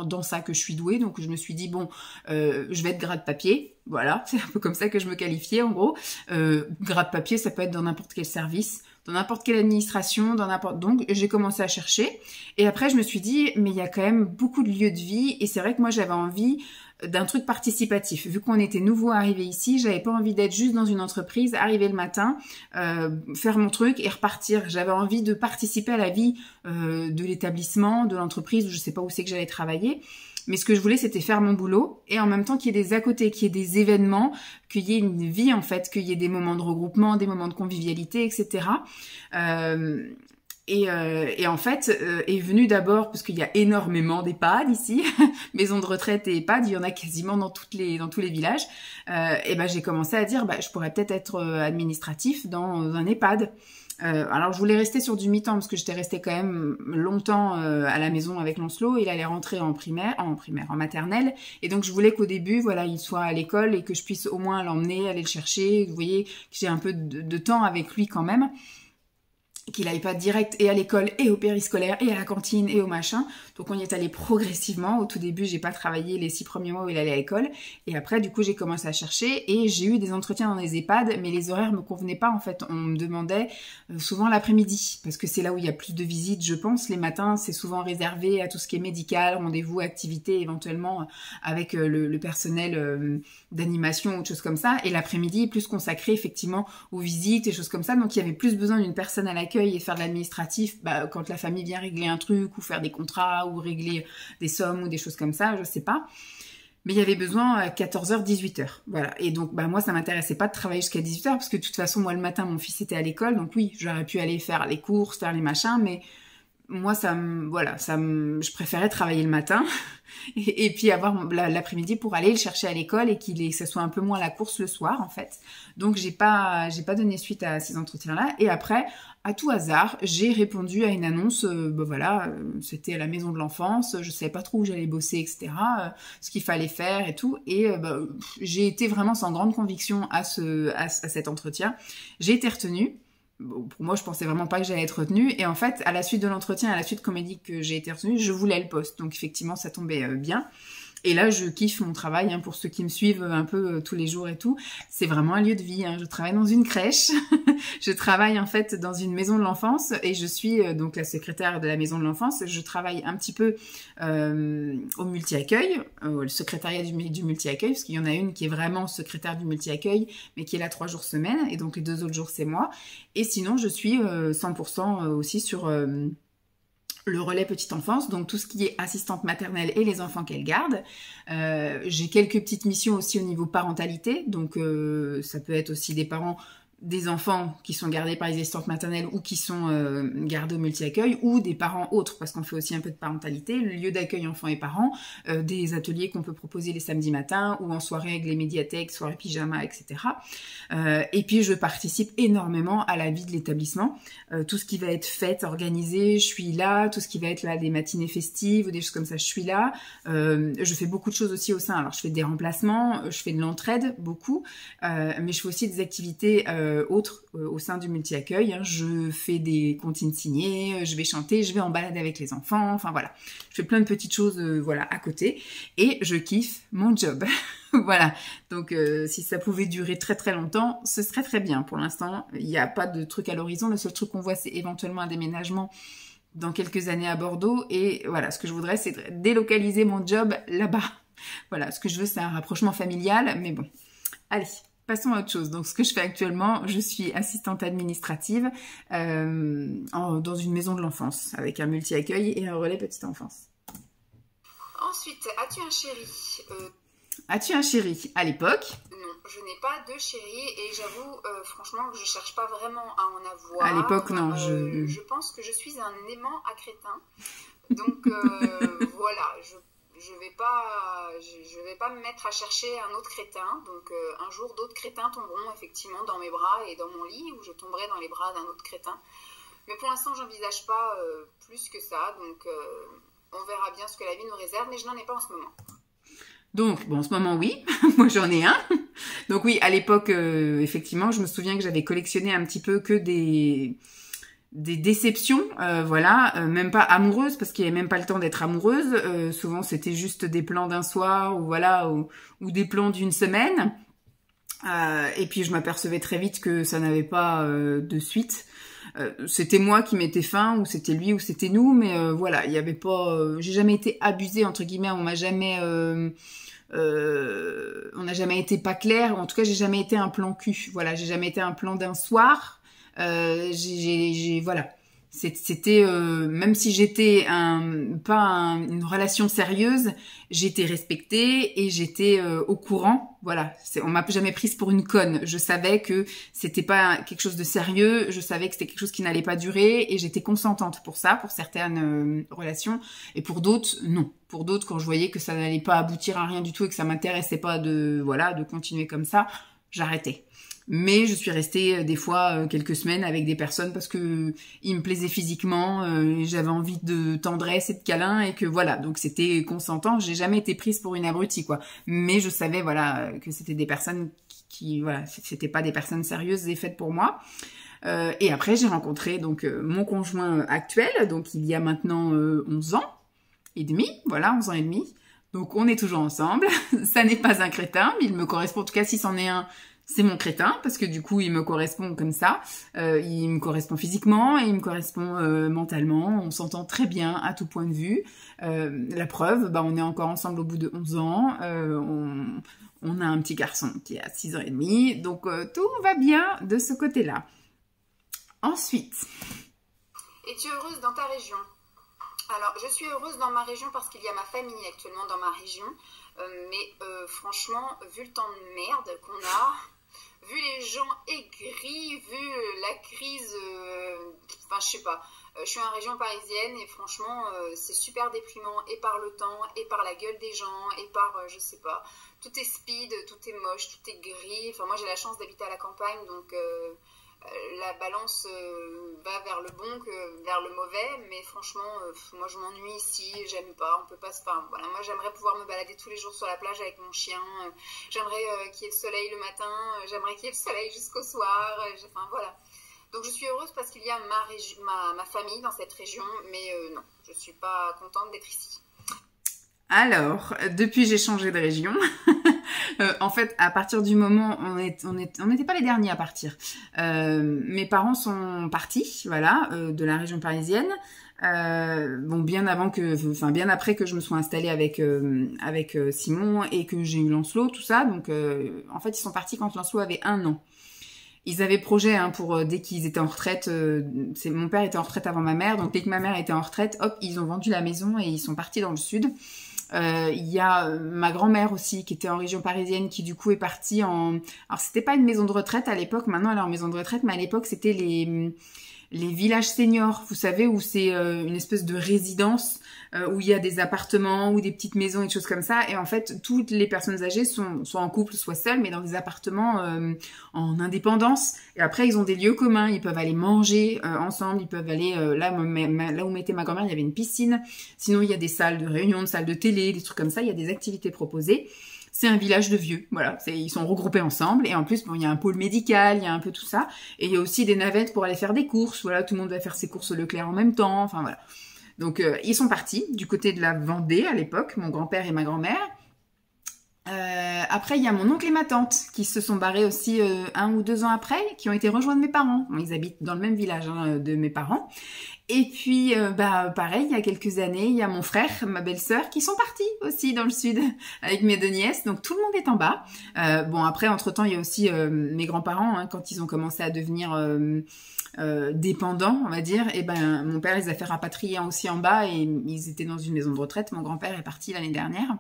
dans ça que je suis douée. Donc je me suis dit bon, je vais être grade-papier. Voilà, c'est un peu comme ça que je me qualifiais en gros. Grade-papier, ça peut être dans n'importe quel service, dans n'importe quelle administration, donc j'ai commencé à chercher et après je me suis dit mais il y a quand même beaucoup de lieux de vie et c'est vrai que moi j'avais envie d'un truc participatif. Vu qu'on était nouveau arrivé ici, j'avais pas envie d'être juste dans une entreprise, arriver le matin, faire mon truc et repartir. J'avais envie de participer à la vie de l'établissement, de l'entreprise, je sais pas où c'est que j'allais travailler. Mais ce que je voulais, c'était faire mon boulot et en même temps qu'il y ait des à côté, qu'il y ait des événements, qu'il y ait une vie en fait, qu'il y ait des moments de regroupement, des moments de convivialité, etc. Et en fait, est venu d'abord, parce qu'il y a énormément d'EHPAD ici, maisons de retraite et EHPAD, il y en a quasiment dans tous les villages, et ben j'ai commencé à dire, je pourrais peut-être être administratif dans un EHPAD. Alors je voulais rester sur du mi-temps parce que j'étais restée quand même longtemps à la maison avec Lancelot. Il allait rentrer en maternelle, et donc je voulais qu'au début, voilà, il soit à l'école et que je puisse au moins l'emmener, aller le chercher. Vous voyez, que j'ai un peu de temps avec lui quand même, qu'il aille pas direct et à l'école et au périscolaire et à la cantine et au machin. Donc on y est allé progressivement. Au tout début, j'ai pas travaillé les 6 premiers mois où il allait à l'école, et après du coup j'ai commencé à chercher et j'ai eu des entretiens dans les EHPAD, mais les horaires me convenaient pas en fait. On me demandait souvent l'après-midi parce que c'est là où il y a plus de visites, je pense. Les matins, c'est souvent réservé à tout ce qui est médical, rendez-vous, activités éventuellement avec le personnel d'animation ou autre chose comme ça, et l'après-midi est plus consacré effectivement aux visites et choses comme ça. Donc il y avait plus besoin d'une personne à l'accueil et faire de l'administratif quand la famille vient régler un truc ou faire des contrats ou régler des sommes ou des choses comme ça, je sais pas. Mais il y avait besoin à 14h, 18h. Voilà. Et donc, moi, ça m'intéressait pas de travailler jusqu'à 18h parce que de toute façon, moi, le matin, mon fils était à l'école. Donc oui, j'aurais pu aller faire les courses, faire les machins, mais moi, je préférais travailler le matin et puis avoir l'après-midi pour aller le chercher à l'école et que ça soit un peu moins la course le soir, en fait. Donc, j'ai pas donné suite à ces entretiens-là. Et après, à tout hasard, j'ai répondu à une annonce, c'était à la maison de l'enfance, je savais pas trop où j'allais bosser, etc., ce qu'il fallait faire et tout. Et j'ai été vraiment sans grande conviction à cet entretien. J'ai été retenue. Bon, pour moi, je pensais vraiment pas que j'allais être retenue. Et en fait, à la suite de l'entretien, à la suite qu'on m'a dit que j'ai été retenue, je voulais le poste. Donc effectivement, ça tombait bien. Et là, je kiffe mon travail, pour ceux qui me suivent un peu tous les jours et tout. C'est vraiment un lieu de vie. Je travaille dans une crèche. Je travaille en fait dans une maison de l'enfance et je suis donc la secrétaire de la maison de l'enfance. Je travaille un petit peu au multi-accueil, le secrétariat du multi-accueil, parce qu'il y en a une qui est vraiment secrétaire du multi-accueil, mais qui est là 3 jours semaine, et donc les 2 autres jours, c'est moi. Et sinon, je suis 100% aussi sur le relais petite enfance, donc tout ce qui est assistante maternelle et les enfants qu'elle garde. J'ai quelques petites missions aussi au niveau parentalité, donc ça peut être aussi des parents des enfants qui sont gardés par les assistantes maternelles ou qui sont gardés au multi-accueil, ou des parents autres, parce qu'on fait aussi un peu de parentalité, le lieu d'accueil enfants et parents, des ateliers qu'on peut proposer les samedis matins ou en soirée avec les médiathèques, soirée pyjama, etc. Et puis je participe énormément à la vie de l'établissement, tout ce qui va être fête, organisé, je suis là, tout ce qui va être là des matinées festives ou des choses comme ça, je suis là. Je fais beaucoup de choses aussi au sein, alors je fais des remplacements, je fais de l'entraide, beaucoup, mais je fais aussi des activités autres au sein du multi-accueil. Je fais des comptines signées, je vais chanter, je vais en balade avec les enfants, enfin voilà. Je fais plein de petites choses à côté, et je kiffe mon job. Voilà, donc si ça pouvait durer très très longtemps, ce serait très bien. Pour l'instant, il n'y a pas de truc à l'horizon, le seul truc qu'on voit, c'est éventuellement un déménagement dans quelques années à Bordeaux, et voilà, ce que je voudrais, c'est délocaliser mon job là-bas. Voilà, ce que je veux, c'est un rapprochement familial, mais bon, allez. Passons à autre chose. Donc, ce que je fais actuellement, je suis assistante administrative dans une maison de l'enfance avec un multi-accueil et un relais petite enfance. Ensuite, as-tu un chéri As-tu un chéri? À l'époque? Non, je n'ai pas de chéri et j'avoue franchement que je cherche pas vraiment à en avoir. À l'époque, non. Je pense que je suis un aimant à crétin. Donc voilà, je vais pas me mettre à chercher un autre crétin. Donc un jour, d'autres crétins tomberont effectivement dans mes bras et dans mon lit, ou je tomberai dans les bras d'un autre crétin. Mais pour l'instant, j'envisage pas plus que ça. Donc on verra bien ce que la vie nous réserve, mais je n'en ai pas en ce moment. Donc, bon, en ce moment, oui. Moi, j'en ai un. Donc oui, à l'époque, effectivement, je me souviens que j'avais collectionné un petit peu que des déceptions, même pas amoureuses, parce qu'il n'y avait même pas le temps d'être amoureuse. Souvent, c'était juste des plans d'un soir, ou des plans d'une semaine. Et puis, je m'apercevais très vite que ça n'avait pas de suite. C'était moi qui mettais fin, ou c'était lui, ou c'était nous, mais voilà, il y avait pas... j'ai jamais été abusée, entre guillemets, on m'a jamais on n'a jamais été pas clair, ou en tout cas j'ai jamais été un plan cul, voilà, j'ai jamais été un plan d'un soir, voilà, c'était même si j'étais une relation sérieuse, j'étais respectée et j'étais au courant, voilà, on m'a jamais prise pour une conne, je savais que c'était pas quelque chose de sérieux, je savais que c'était quelque chose qui n'allait pas durer et j'étais consentante pour ça, pour certaines relations, et pour d'autres non. Pour d'autres, quand je voyais que ça n'allait pas aboutir à rien du tout et que ça m'intéressait pas de continuer comme ça, j'arrêtais. Mais je suis restée des fois quelques semaines avec des personnes parce que ils me plaisaient physiquement, j'avais envie de tendresse et de câlin et que voilà, donc c'était consentant. J'ai jamais été prise pour une abrutie quoi, mais je savais voilà que c'était des personnes qui voilà, c'était pas des personnes sérieuses et faites pour moi. Et après j'ai rencontré donc mon conjoint actuel, donc il y a maintenant 11 ans et demi, voilà 11 ans et demi. Donc on est toujours ensemble. Ça n'est pas un crétin, mais il me correspond en tout cas si c'en est un. C'est mon crétin, parce que du coup, il me correspond comme ça. Il me correspond physiquement et il me correspond mentalement. On s'entend très bien à tout point de vue. La preuve, on est encore ensemble au bout de 11 ans. On a un petit garçon qui a 6 ans et demi. Donc, tout va bien de ce côté-là. Ensuite. Es-tu heureuse dans ta région? Alors, je suis heureuse dans ma région parce qu'il y a ma famille actuellement dans ma région. Mais franchement, vu le temps de merde qu'on a, vu les gens aigris, vu la crise, enfin je sais pas, je suis en région parisienne et franchement c'est super déprimant et par le temps et par la gueule des gens et par, je sais pas, tout est speed, tout est moche, tout est gris, enfin moi j'ai la chance d'habiter à la campagne donc la balance va vers le bon que vers le mauvais, mais franchement moi je m'ennuie ici, j'aime pas, on peut pas se... Enfin, voilà, moi j'aimerais pouvoir me balader tous les jours sur la plage avec mon chien, j'aimerais qu'il y ait le soleil le matin, j'aimerais qu'il y ait le soleil jusqu'au soir, enfin voilà. Donc je suis heureuse parce qu'il y a ma famille dans cette région, mais non, je suis pas contente d'être ici. Alors, depuis j'ai changé de région. En fait, à partir du moment, on n'était pas les derniers à partir. Mes parents sont partis, voilà, de la région parisienne. Bon, bien après que je me sois installée avec Simon et que j'ai eu Lancelot, tout ça. Donc, en fait, ils sont partis quand Lancelot avait 1 an. Ils avaient projet pour dès qu'ils étaient en retraite. Mon père était en retraite avant ma mère, donc dès que ma mère était en retraite, hop, ils ont vendu la maison et ils sont partis dans le sud. Il y a ma grand-mère aussi qui était en région parisienne qui du coup est partie en... Alors c'était pas une maison de retraite à l'époque, maintenant elle est en maison de retraite, mais à l'époque c'était les villages seniors, vous savez, où c'est une espèce de résidence où il y a des appartements ou des petites maisons et des choses comme ça. Et en fait, toutes les personnes âgées sont soit en couple, soit seules, mais dans des appartements en indépendance. Et après, ils ont des lieux communs. Ils peuvent aller manger ensemble. Ils peuvent aller... là où mettait ma grand-mère, il y avait une piscine. Sinon, il y a des salles de réunion, des salles de télé, des trucs comme ça. Il y a des activités proposées. C'est un village de vieux, voilà. Ils sont regroupés ensemble et en plus, bon, il y a un pôle médical, il y a un peu tout ça. Et il y a aussi des navettes pour aller faire des courses. Voilà, tout le monde va faire ses courses au Leclerc en même temps. Enfin voilà. Donc ils sont partis du côté de la Vendée à l'époque, mon grand-père et ma grand-mère. Après, il y a mon oncle et ma tante qui se sont barrés aussi 1 ou 2 ans après, qui ont été rejoints de mes parents. Bon, ils habitent dans le même village de mes parents. Et puis, pareil, il y a quelques années, il y a mon frère, ma belle-sœur, qui sont partis aussi dans le sud avec mes 2 nièces. Donc, tout le monde est en bas. Bon, après, entre-temps, il y a aussi mes grands-parents, quand ils ont commencé à devenir dépendants, on va dire. Et mon père les a fait rapatrier aussi en bas et ils étaient dans une maison de retraite. Mon grand-père est parti l'année dernière.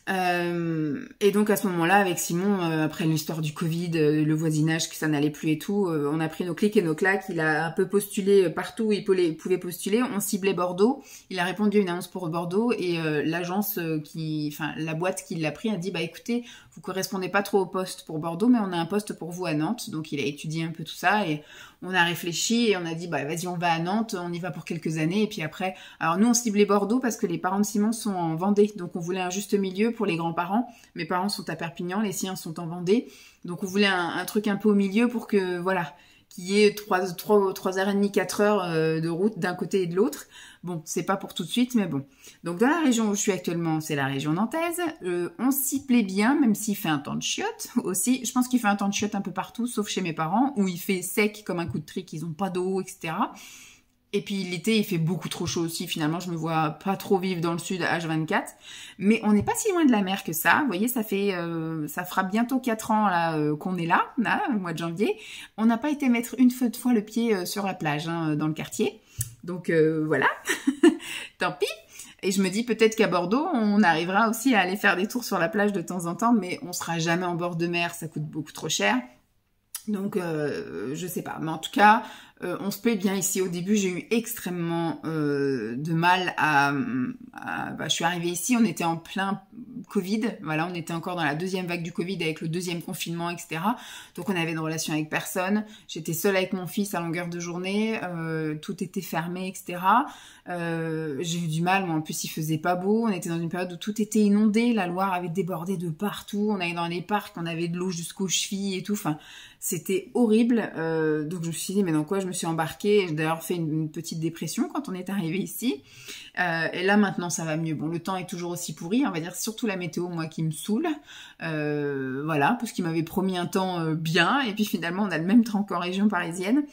Et donc à ce moment-là, avec Simon, après l'histoire du Covid, le voisinage, que ça n'allait plus et tout, on a pris nos clics et nos claques. Il a un peu postulé partout où il pouvait postuler. On ciblait Bordeaux. Il a répondu à une annonce pour Bordeaux et l'agence la boîte qui l'a pris a dit écoutez, vous correspondez pas trop au poste pour Bordeaux, mais on a un poste pour vous à Nantes. Donc il a étudié un peu tout ça et on a réfléchi et on a dit vas-y, on va à Nantes, on y va pour quelques années et puis après, alors nous on ciblait Bordeaux parce que les parents de Simon sont en Vendée, donc on voulait un juste milieu pour les grands-parents. Mes parents sont à Perpignan, les siens sont en Vendée, donc on voulait un truc un peu au milieu pour que voilà, qu'il y ait 3h30, 4h de route d'un côté et de l'autre. Bon, c'est pas pour tout de suite, mais bon. Donc dans la région où je suis actuellement, c'est la région nantaise. On s'y plaît bien, même s'il fait un temps de chiotte aussi. Je pense qu'il fait un temps de chiotte un peu partout, sauf chez mes parents, où il fait sec comme un coup de trick, ils ont pas d'eau, etc. Et puis l'été, il fait beaucoup trop chaud aussi. Finalement, je me vois pas trop vivre dans le sud H24. Mais on n'est pas si loin de la mer que ça. Vous voyez, ça fera bientôt 4 ans là qu'on est là, au mois de janvier. On n'a pas été mettre une fois le pied sur la plage dans le quartier. Donc voilà, tant pis. Et je me dis peut-être qu'à Bordeaux, on arrivera aussi à aller faire des tours sur la plage de temps en temps, mais on sera jamais en bord de mer, ça coûte beaucoup trop cher. Donc, je sais pas. Mais en tout cas, on se plaît bien ici. Au début, j'ai eu extrêmement de mal je suis arrivée ici, on était en plein Covid. Voilà, on était encore dans la deuxième vague du Covid avec le deuxième confinement, etc. Donc, on avait une relation avec personne. J'étais seule avec mon fils à longueur de journée. Tout était fermé, etc. J'ai eu du mal. Moi, en plus, il faisait pas beau. On était dans une période où tout était inondé. La Loire avait débordé de partout. On allait dans les parcs, on avait de l'eau jusqu'aux chevilles et tout. Enfin, c'était horrible. Donc, je me suis dit, mais dans quoi je me suis embarquée? J'ai d'ailleurs fait une petite dépression quand on est arrivé ici. Et là, maintenant, ça va mieux. Bon, le temps est toujours aussi pourri. On va dire surtout la météo, moi, qui me saoule. Voilà, parce qu'il m'avait promis un temps bien. Et puis, finalement, on a le même temps qu'en région parisienne.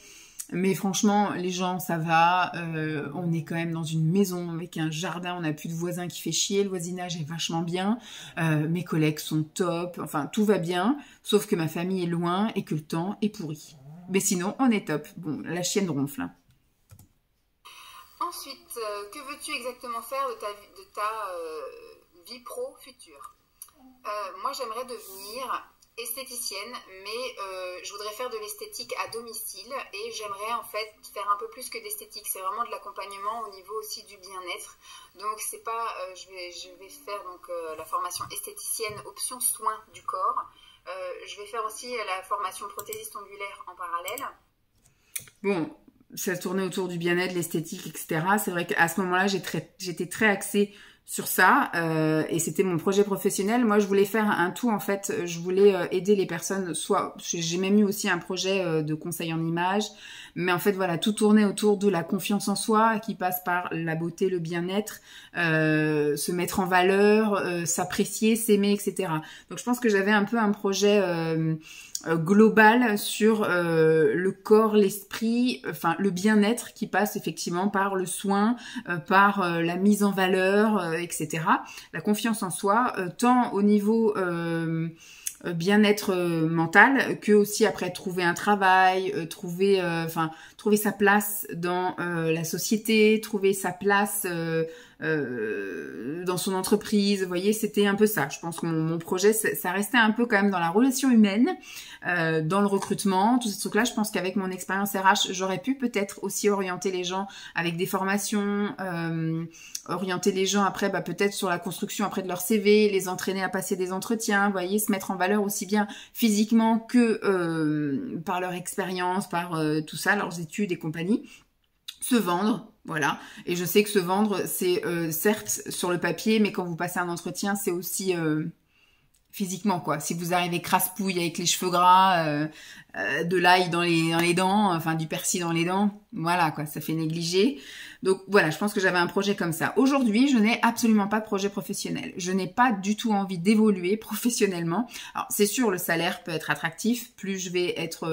Mais franchement, les gens, ça va. On est quand même dans une maison avec un jardin. On n'a plus de voisins qui fait chier. Le voisinage est vachement bien. Mes collègues sont top. Enfin, tout va bien. Sauf que ma famille est loin et que le temps est pourri. Mais sinon, on est top. Bon, la chienne ronfle. Ensuite, que veux-tu exactement faire de ta vie pro future? Moi, j'aimerais devenir esthéticienne, mais je voudrais faire de l'esthétique à domicile et j'aimerais en fait faire un peu plus que d'esthétique. C'est vraiment de l'accompagnement au niveau aussi du bien-être. Donc c'est pas, je vais faire donc la formation esthéticienne option soins du corps. Je vais faire aussi la formation prothésiste ongulaire en parallèle. Bon, ça tournait autour du bien-être, l'esthétique, etc. C'est vrai qu'à ce moment-là, j'étais très axée sur ça et c'était mon projet professionnel. Moi, je voulais faire un tout en fait. Je voulais aider les personnes. Soit j'ai même eu aussi un projet de conseil en images, mais en fait voilà, tout tournait autour de la confiance en soi qui passe par la beauté, le bien-être, se mettre en valeur, s'apprécier, s'aimer, etc. Donc je pense que j'avais un peu un projet global sur le corps, l'esprit, enfin le bien-être qui passe effectivement par le soin, par la mise en valeur, etc. La confiance en soi, tant au niveau bien-être mental que aussi après trouver un travail, trouver sa place dans la société, trouver sa place dans son entreprise. Vous voyez, c'était un peu ça. Je pense que mon projet, ça restait un peu quand même dans la relation humaine, dans le recrutement, tous ces trucs-là. Je pense qu'avec mon expérience RH, j'aurais pu peut-être aussi orienter les gens avec des formations, orienter les gens après peut-être sur la construction après de leur CV, les entraîner à passer des entretiens, vous voyez, se mettre en valeur aussi bien physiquement que par leur expérience, par tout ça, leurs études et compagnie. Se vendre, voilà. Et je sais que se vendre, c'est certes sur le papier, mais quand vous passez un entretien, c'est aussi physiquement, quoi. Si vous arrivez crasse-pouille avec les cheveux gras, de l'ail dans les dents, enfin du persil dans les dents, voilà, quoi, ça fait négliger. Donc voilà, je pense que j'avais un projet comme ça. Aujourd'hui, je n'ai absolument pas de projet professionnel. Je n'ai pas du tout envie d'évoluer professionnellement. Alors c'est sûr, le salaire peut être attractif, plus je vais être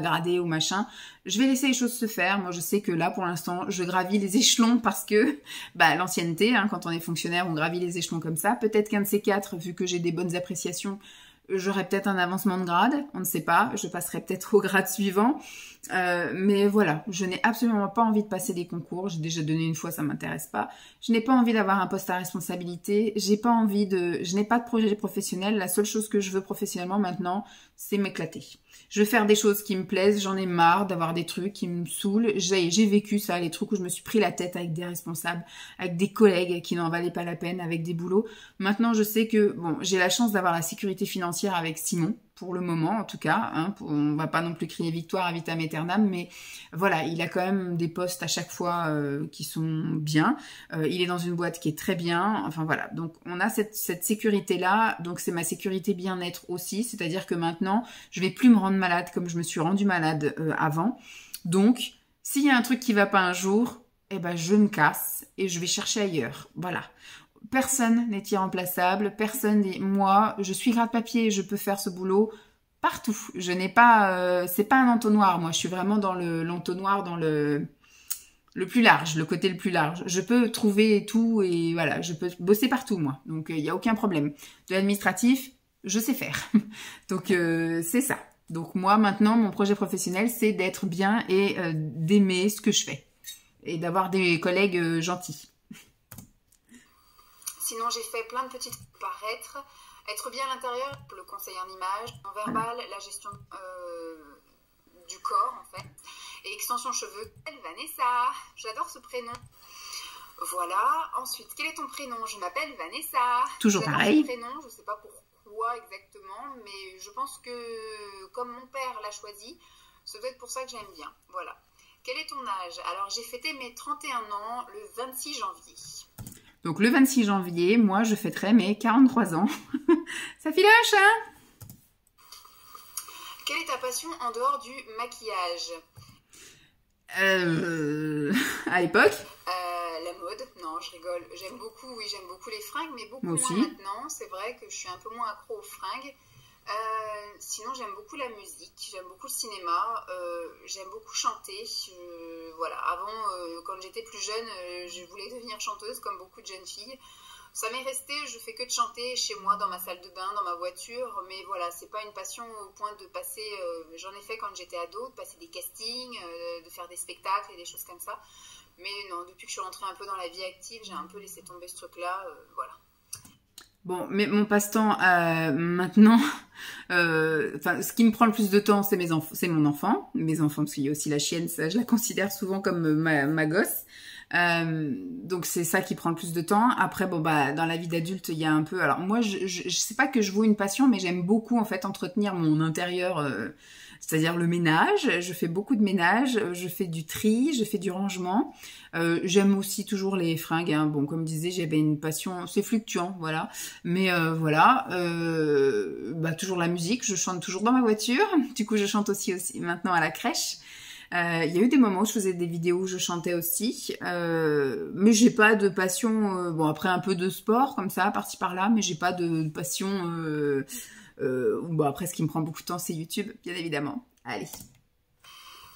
gradée ou machin. Je vais laisser les choses se faire. Moi, je sais que là, pour l'instant, je gravis les échelons parce que l'ancienneté, quand on est fonctionnaire, on gravit les échelons comme ça. Peut-être qu'un de ces quatre, vu que j'ai des bonnes appréciations, j'aurai peut-être un avancement de grade, on ne sait pas, je passerai peut-être au grade suivant, mais voilà, je n'ai absolument pas envie de passer des concours, j'ai déjà donné une fois, ça m'intéresse pas, je n'ai pas envie d'avoir un poste à responsabilité, je n'ai pas de projet professionnel, la seule chose que je veux professionnellement maintenant, c'est m'éclater. Je veux faire des choses qui me plaisent, j'en ai marre d'avoir des trucs qui me saoulent. J'ai vécu ça, les trucs où je me suis pris la tête avec des responsables, avec des collègues qui n'en valaient pas la peine, avec des boulots. Maintenant, je sais que j'ai la chance d'avoir la sécurité financière avec Simon, pour le moment en tout cas. On va pas non plus crier victoire à vitam aeternam, mais voilà, il a quand même des postes à chaque fois qui sont bien. Il est dans une boîte qui est très bien. Enfin voilà, donc on a cette sécurité-là. Donc c'est ma sécurité bien-être aussi, c'est-à-dire que maintenant, je vais plus me rendre malade comme je me suis rendue malade avant. Donc, s'il y a un truc qui va pas un jour, je me casse et je vais chercher ailleurs. Voilà. Personne n'est irremplaçable, personne n'est... Moi, je suis gratte-papier, je peux faire ce boulot partout. Je n'ai pas... c'est pas un entonnoir, moi. Je suis vraiment dans l'entonnoir, dans le... Le plus large, le côté le plus large. Je peux trouver tout et voilà, je peux bosser partout, moi. Donc, il n'y a aucun problème. De l'administratif, je sais faire. Donc, c'est ça. Donc, moi, maintenant, mon projet professionnel, c'est d'être bien et d'aimer ce que je fais. Et d'avoir des collègues gentils. Sinon, j'ai fait plein de petites paraître. Être bien à l'intérieur, le conseil en image, en verbal, la gestion du corps, en fait. Et extension cheveux, Vanessa. J'adore ce prénom. Voilà. Ensuite, quel est ton prénom? Je m'appelle Vanessa. Toujours pareil. Prénom, je ne sais pas pourquoi exactement, mais je pense que comme mon père l'a choisi, ça doit être pour ça que j'aime bien. Voilà. Quel est ton âge? Alors, j'ai fêté mes 31 ans le 26 janvier. Donc, le 26 janvier, moi, je fêterai mes 43 ans. Ça filoche, hein? Quelle est ta passion en dehors du maquillage? À l'époque La mode, non, je rigole. J'aime beaucoup, oui, j'aime beaucoup les fringues, mais beaucoup moi moins aussi. maintenant. C'est vrai que je suis un peu moins accro aux fringues. Sinon, j'aime beaucoup la musique, j'aime beaucoup le cinéma, j'aime beaucoup chanter. Voilà, avant, quand j'étais plus jeune, je voulais devenir chanteuse comme beaucoup de jeunes filles. Ça m'est resté, je fais que de chanter chez moi, dans ma salle de bain, dans ma voiture, mais voilà, c'est pas une passion au point de passer, j'en ai fait quand j'étais ado, de passer des castings, de faire des spectacles et des choses comme ça. Mais non, depuis que je suis rentrée un peu dans la vie active, j'ai un peu laissé tomber ce truc-là, voilà. Bon, mais mon passe-temps maintenant, ce qui me prend le plus de temps, c'est mon enfant, mes enfants, parce qu'il y a aussi la chienne, ça, je la considère souvent comme ma gosse. Donc c'est ça qui prend le plus de temps. Après, bon bah dans la vie d'adulte, il y a un peu. Alors moi, je sais pas que je voue une passion, mais j'aime beaucoup en fait entretenir mon intérieur. C'est-à-dire le ménage, je fais beaucoup de ménage, je fais du tri, je fais du rangement. J'aime aussi toujours les fringues. Hein. Bon, comme je disais, j'avais une passion, c'est fluctuant, voilà. Mais voilà, toujours la musique, je chante toujours dans ma voiture. Du coup, je chante aussi maintenant à la crèche. Il y a eu des moments où je faisais des vidéos où je chantais aussi, mais j'ai pas de passion. Bon, après un peu de sport comme ça, par-ci par-là, mais j'ai pas de passion. Bon, après, ce qui me prend beaucoup de temps, c'est YouTube, bien évidemment. Allez.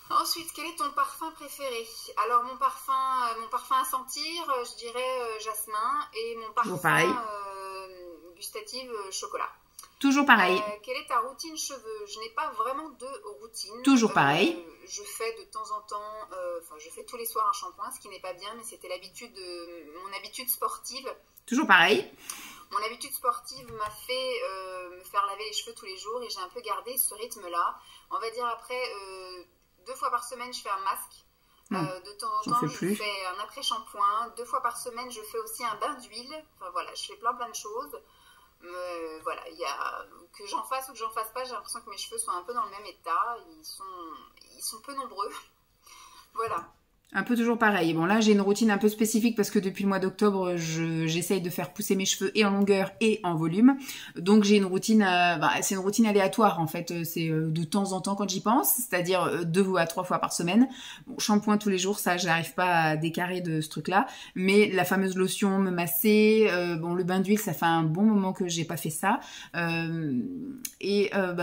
Ensuite, quel est ton parfum préféré? Alors, mon parfum à sentir, je dirais jasmin, et mon parfum gustatif, chocolat. Toujours pareil. Quelle est ta routine cheveux? Je n'ai pas vraiment de routine. Toujours pareil. Je fais de temps en temps, je fais tous les soirs un shampoing, ce qui n'est pas bien, mais c'était mon habitude sportive. Toujours pareil. Mon habitude sportive m'a fait me faire laver les cheveux tous les jours et j'ai un peu gardé ce rythme-là. On va dire après, 2 fois par semaine, je fais un masque. De temps en temps, je fais un après-shampoing. 2 fois par semaine, je fais aussi un bain d'huile. Enfin voilà, je fais plein de choses. Voilà, il y a que j'en fasse ou que j'en fasse pas, j'ai l'impression que mes cheveux sont un peu dans le même état. Ils sont peu nombreux. Voilà. Un peu toujours pareil. Bon là j'ai une routine un peu spécifique parce que depuis le mois d'octobre j'essaye de faire pousser mes cheveux et en longueur et en volume. Donc j'ai une routine, c'est une routine aléatoire en fait. C'est de temps en temps quand j'y pense, c'est-à-dire 2 à 3 fois par semaine. Bon, shampoing tous les jours, ça j'arrive pas à décarrer de ce truc-là. Mais la fameuse lotion, me masser, le bain d'huile, ça fait un bon moment que j'ai pas fait ça.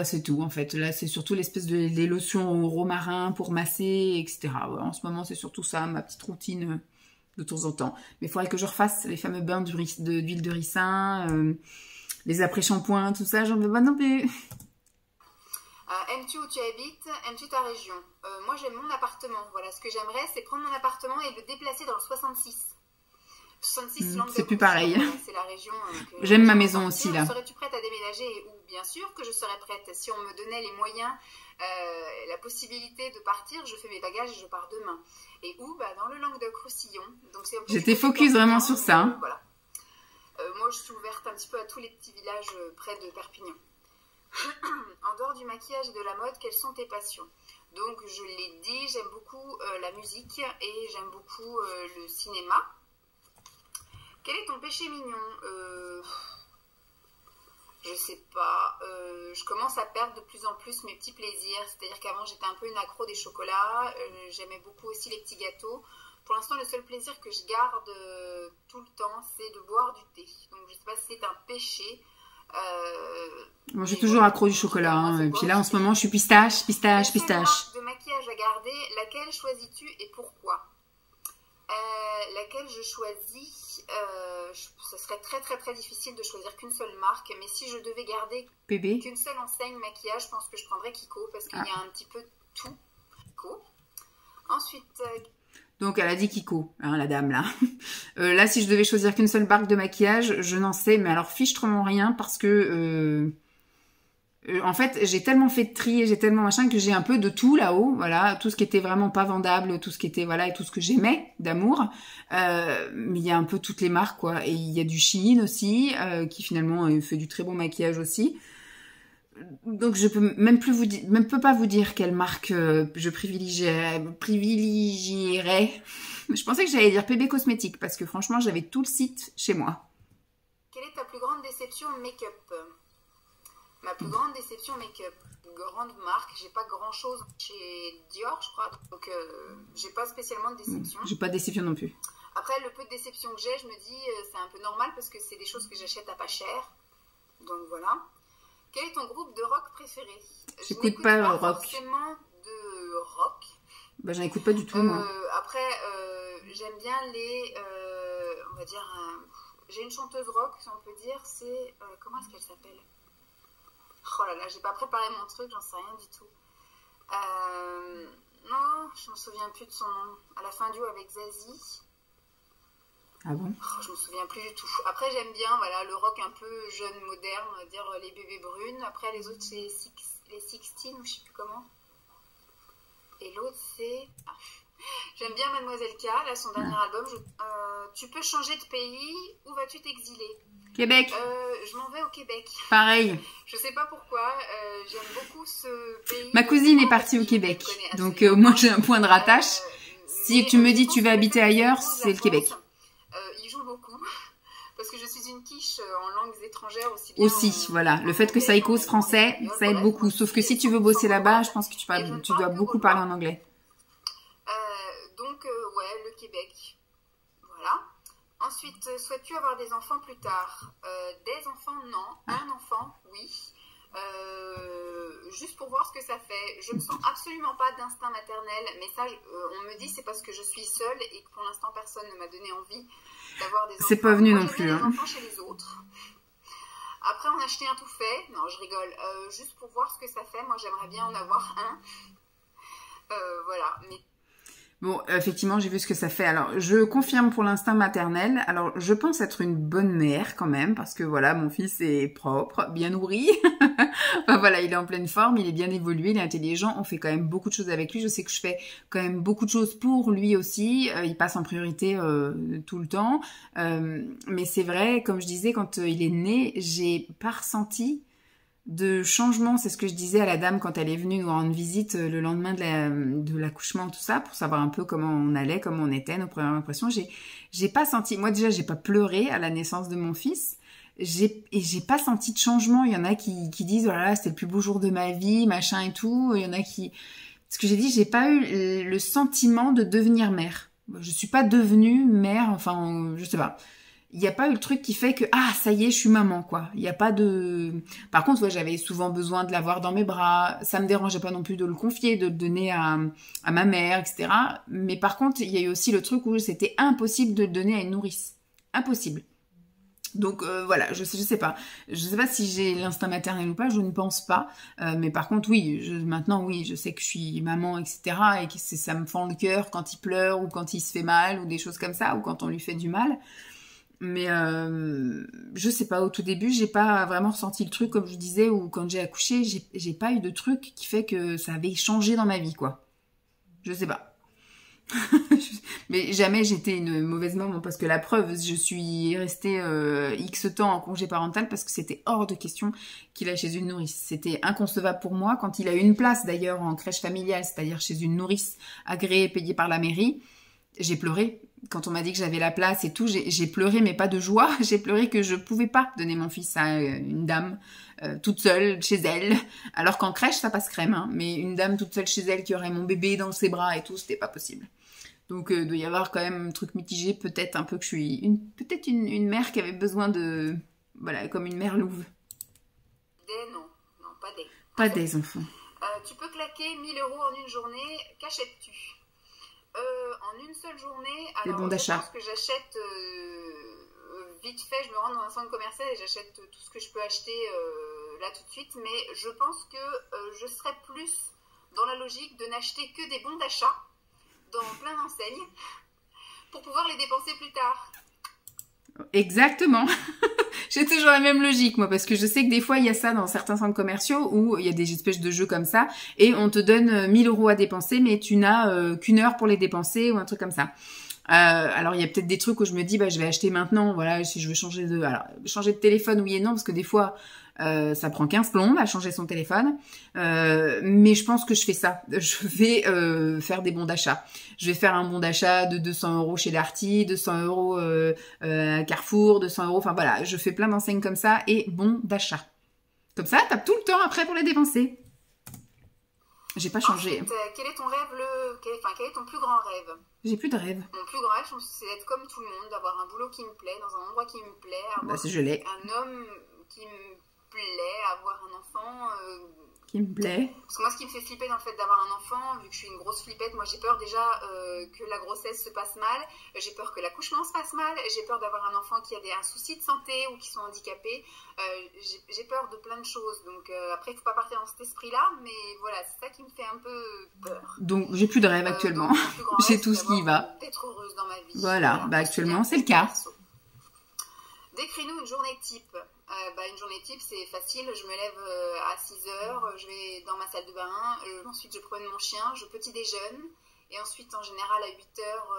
C'est tout en fait. Là c'est surtout l'espèce des lotions au romarin pour masser, etc. Ouais, en ce moment c'est surtout ça, ma petite routine de temps en temps. Mais il faudrait que je refasse les fameux bains d'huile de ricin, les après-shampoings, tout ça, j'en veux pas non plus. Aimes-tu où tu habites? Aimes-tu ta région? Moi j'aime mon appartement. Voilà, ce que j'aimerais c'est prendre mon appartement et le déplacer dans le 66. 66 c'est plus pareil. C'est la région j'aime ma maison aussi là. Serais-tu prête à déménager? Ou bien sûr que je serais prête. Si on me donnait les moyens, la possibilité de partir, je fais mes bagages et je pars demain. Et où? Dans le Languedoc-Roussillon. J'étais focus vraiment sur ça. Voilà. Moi je suis ouverte un petit peu à tous les petits villages près de Perpignan. En dehors du maquillage et de la mode, quelles sont tes passions? Donc je l'ai dit, j'aime beaucoup la musique et j'aime beaucoup le cinéma. Quel est ton péché mignon? Je sais pas. Je commence à perdre de plus en plus mes petits plaisirs. C'est-à-dire qu'avant, j'étais un peu une accro des chocolats. J'aimais beaucoup aussi les petits gâteaux. Pour l'instant, le seul plaisir que je garde tout le temps, c'est de boire du thé. Donc, je sais pas si c'est un péché. Moi, j'ai toujours accro du chocolat. Et puis là, en ce moment, je suis pistache. De maquillage à garder, laquelle choisis-tu et pourquoi? Laquelle je choisis, ce serait très difficile de choisir qu'une seule marque, mais si je devais garder PB. qu'une seule enseigne maquillage, je pense que je prendrais Kiko, parce qu'il y a un petit peu tout. Kiko. Ensuite... Donc elle a dit Kiko, hein, la dame là. Là, si je devais choisir qu'une seule marque de maquillage, je n'en sais, mais alors fichtrement rien, parce que... en fait, j'ai tellement fait de tri et j'ai tellement machin que j'ai un peu de tout là-haut, voilà, tout ce qui était vraiment pas vendable, tout ce qui était, voilà, et tout ce que j'aimais d'amour. Mais il y a un peu toutes les marques, quoi. Et il y a du Shein aussi, qui finalement fait du très bon maquillage aussi. Donc je peux même pas vous dire quelle marque je privilégierais. Je pensais que j'allais dire PB Cosmétiques parce que franchement j'avais tout le site chez moi. Quelle est ta plus grande déception make-up? Ma plus grande déception make-up, grande marque, j'ai pas grand chose chez Dior je crois, donc j'ai pas spécialement de déception. J'ai pas de déception non plus. Après le peu de déception que j'ai, je me dis c'est un peu normal parce que c'est des choses que j'achète à pas cher, donc voilà. Quel est ton groupe de rock préféré? J'écoute pas rock. Forcément de rock. Bah j'en écoute pas du tout moi. Après j'aime bien les, on va dire, j'ai une chanteuse rock si on peut dire, c'est, comment est-ce qu'elle s'appelle? Oh là là, j'ai pas préparé mon truc, j'en sais rien du tout. Non, je me souviens plus de son nom. Elle a fait un duo avec Zazie. Ah bon? Je me souviens plus du tout. Après, j'aime bien, voilà, le rock un peu jeune, moderne, on va dire les bébés brunes. Après, les autres, c'est les 16, ou je sais plus comment. Et l'autre, c'est... J'aime bien Mademoiselle K, là, son dernier album. Tu peux changer de pays, où vas-tu t'exiler? Québec. Je m'en vais au Québec. Pareil. Je sais pas pourquoi, j'aime beaucoup ce pays. Ma cousine est partie au Québec, donc moi j'ai un point de rattache. Si tu me dis tu vas habiter ailleurs, c'est le Québec. Il joue beaucoup, parce que je suis une quiche en langues étrangères aussi. Aussi, voilà. Le fait que ça cause français, ça aide beaucoup. Sauf que si tu veux bosser là-bas, je pense que tu dois beaucoup parler en anglais. Donc, ouais, le Québec. Voilà. Ensuite, souhaites-tu avoir des enfants plus tard? Des enfants, non. Un enfant, oui. Juste pour voir ce que ça fait. Je ne sens absolument pas d'instinct maternel, mais ça, on me dit c'est parce que je suis seule et que pour l'instant personne ne m'a donné envie d'avoir des enfants. C'est pas venu moi, non plus. Des enfants chez les autres. Après, en acheter un tout fait. Non, je rigole. Juste pour voir ce que ça fait. Moi, j'aimerais bien en avoir un. Voilà. Mais... Bon, effectivement, j'ai vu ce que ça fait. Alors, je confirme pour l'instinct maternel. Alors, je pense être une bonne mère quand même, parce que voilà, mon fils est propre, bien nourri. Enfin voilà, il est en pleine forme, il est bien évolué, il est intelligent. On fait quand même beaucoup de choses avec lui. Je sais que je fais quand même beaucoup de choses pour lui aussi. Il passe en priorité tout le temps. Mais c'est vrai, comme je disais, quand il est né, j'ai pas ressenti de changement. C'est ce que je disais à la dame quand elle est venue nous rendre visite le lendemain de l'accouchement, tout ça, pour savoir un peu comment on allait, comment on était, nos premières impressions. J'ai pas senti, moi déjà j'ai pas pleuré à la naissance de mon fils, et j'ai pas senti de changement. Il y en a qui disent oh là là, c'était le plus beau jour de ma vie, machin et tout. Il y en a qui, ce que j'ai dit, j'ai pas eu le sentiment de devenir mère. Je suis pas devenue mère, enfin je sais pas. Il n'y a pas eu le truc qui fait que ah ça y est je suis maman quoi. Il n'y a pas de. Par contre ouais, j'avais souvent besoin de l'avoir dans mes bras. Ça me dérangeait pas non plus de le confier, de le donner à ma mère, etc. Mais par contre il y a eu aussi le truc où c'était impossible de le donner à une nourrice. Impossible. Donc voilà, je sais pas. Je sais pas si j'ai l'instinct maternel ou pas, je ne pense pas. Mais par contre oui, maintenant oui, je sais que je suis maman, etc. Et que ça me fend le cœur quand il pleure ou quand il se fait mal ou des choses comme ça ou quand on lui fait du mal. Mais je sais pas, au tout début, j'ai pas vraiment ressenti le truc, comme je disais, ou quand j'ai accouché, j'ai pas eu de truc qui fait que ça avait changé dans ma vie, quoi. Je sais pas. Mais jamais j'étais une mauvaise maman, parce que la preuve, je suis restée X temps en congé parental, parce que c'était hors de question qu'il aille chez une nourrice. C'était inconcevable pour moi, quand il a eu une place d'ailleurs en crèche familiale, c'est-à-dire chez une nourrice agréée, payée par la mairie, j'ai pleuré. Quand on m'a dit que j'avais la place et tout, j'ai pleuré, mais pas de joie. J'ai pleuré que je pouvais pas donner mon fils à une dame toute seule chez elle. Alors qu'en crèche, ça passe crème. Hein. Mais une dame toute seule chez elle qui aurait mon bébé dans ses bras et tout, c'était pas possible. Donc, il doit y avoir quand même un truc mitigé. Peut-être un peu que je suis peut-être une mère qui avait besoin de... Voilà, comme une mère louve. Des, non, pas des. Pas des enfants. Tu peux claquer 1 000 € en une journée. Qu'achètes-tu? En une seule journée, les alors bons d'achat. je pense que j'achète vite fait, je me rends dans un centre commercial et j'achète tout ce que je peux acheter là tout de suite, mais je pense que je serais plus dans la logique de n'acheter que des bons d'achat dans plein d'enseignes pour pouvoir les dépenser plus tard. Exactement. J'ai toujours la même logique, moi, parce que je sais que des fois, il y a ça dans certains centres commerciaux où il y a des espèces de jeux comme ça et on te donne 1000 € à dépenser, mais tu n'as qu'une heure pour les dépenser ou un truc comme ça. Alors, il y a peut-être des trucs où je me dis, bah, je vais acheter maintenant, voilà, si je veux changer de... Alors, changer de téléphone, oui et non, parce que des fois, ça prend 15 plombes à changer son téléphone. Mais je pense que je fais ça. Je vais faire des bons d'achat. Je vais faire un bon d'achat de 200 € chez Darty, 200 € à Carrefour, 200 €. Enfin, voilà, je fais plein d'enseignes comme ça et bons d'achat. Comme ça, t'as tout le temps après pour les dépenser. J'ai pas changé. Ensuite, quel est ton rêve, quel est ton plus grand rêve? J'ai plus de rêve. Mon plus grand rêve, je pense que c'est d'être comme tout le monde, d'avoir un boulot qui me plaît, dans un endroit qui me plaît, avoir Bah, je l'ai. un homme qui me plaît, avoir un enfant... Qui me plaît. Parce que moi, ce qui me fait flipper dans le fait d'avoir un enfant, vu que je suis une grosse flippette, moi j'ai peur déjà que la grossesse se passe mal, j'ai peur que l'accouchement se passe mal, j'ai peur d'avoir un enfant qui a un souci de santé ou qui soit handicapé, j'ai peur de plein de choses. Donc après, il ne faut pas partir dans cet esprit-là, mais voilà, c'est ça qui me fait un peu peur. Donc j'ai plus de rêve actuellement. J'ai tout ce qui va. D'être heureuse dans ma vie. Voilà, bah actuellement c'est le cas. Décris-nous une journée type. Une journée type, c'est facile. Je me lève à 6 heures, je vais dans ma salle de bain, ensuite je promène mon chien, je petit déjeune, et ensuite en général à 8 heures,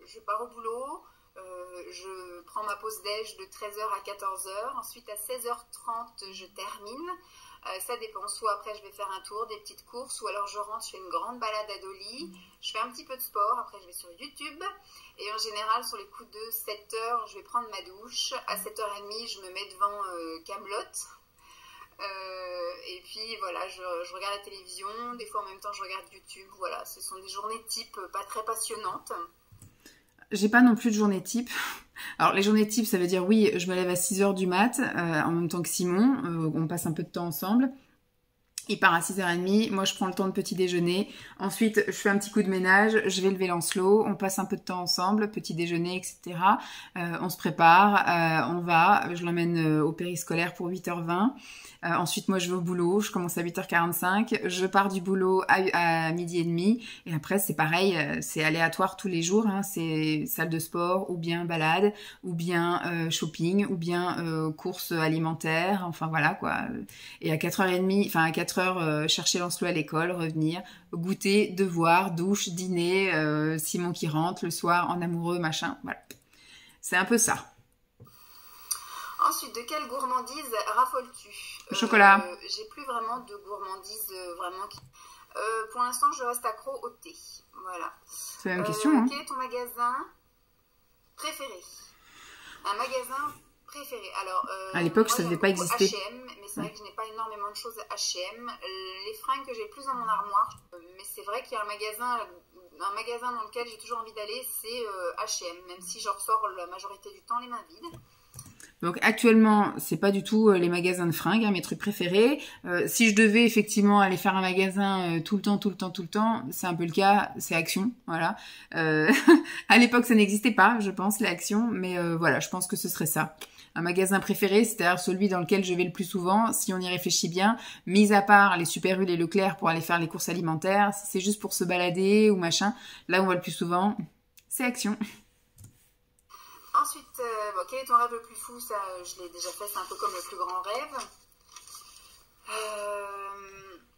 je pars au boulot, je prends ma pause déj de 13 heures à 14 heures, ensuite à 16h30 je termine. Ça dépend, soit après je vais faire un tour, des petites courses, ou alors je rentre, je fais une grande balade à Dolly, je fais un petit peu de sport, après je vais sur YouTube, et en général sur les coups de 7h, je vais prendre ma douche, à 7h30 je me mets devant Kaamelott, et puis voilà, je regarde la télévision, des fois en même temps je regarde YouTube, voilà, ce sont des journées type pas très passionnantes. J'ai pas non plus de journée type. Alors les journées type, ça veut dire oui, je me lève à 6 h du mat, en même temps que Simon, on passe un peu de temps ensemble. Il part à 6h30, moi je prends le temps de petit déjeuner, ensuite je fais un petit coup de ménage, je vais lever Lancelot, on passe un peu de temps ensemble, petit déjeuner, etc. On se prépare, on va, je l'emmène au périscolaire pour 8h20. Ensuite, moi, je vais au boulot, je commence à 8h45, je pars du boulot à 12h30, et après, c'est pareil, c'est aléatoire tous les jours, hein, c'est salle de sport, ou bien balade, ou bien shopping, ou bien courses alimentaires, enfin voilà, quoi. Et à 4h30, enfin à 4h, chercher Lancelot à l'école, revenir, goûter, devoir, douche, dîner, Simon qui rentre le soir en amoureux, machin, voilà. C'est un peu ça. Ensuite, de quelle gourmandise raffoles-tu? Chocolat. J'ai plus vraiment de gourmandise vraiment qui... pour l'instant, je reste accro au thé. Voilà. C'est la même question. Hein. Quel est ton magasin préféré? Un magasin préféré. Alors, à l'époque, ça ne devait pas exister. H&M, mais c'est vrai que je n'ai pas énormément de choses H&M. Les fringues que j'ai le plus dans mon armoire, mais c'est vrai qu'il y a un magasin dans lequel j'ai toujours envie d'aller, c'est H&M, même si j'en ressors la majorité du temps les mains vides. Donc actuellement, c'est pas du tout les magasins de fringues, hein, mes trucs préférés. Si je devais effectivement aller faire un magasin tout le temps, c'est un peu le cas, c'est Action, voilà. À l'époque, ça n'existait pas, je pense, les Action, mais voilà, je pense que ce serait ça. Un magasin préféré, c'est-à-dire celui dans lequel je vais le plus souvent, si on y réfléchit bien, mis à part les Super U et Leclerc pour aller faire les courses alimentaires, si c'est juste pour se balader ou machin, là où on va le plus souvent, c'est Action. Ensuite, quel est ton rêve le plus fou? Ça, je l'ai déjà fait, c'est un peu comme le plus grand rêve.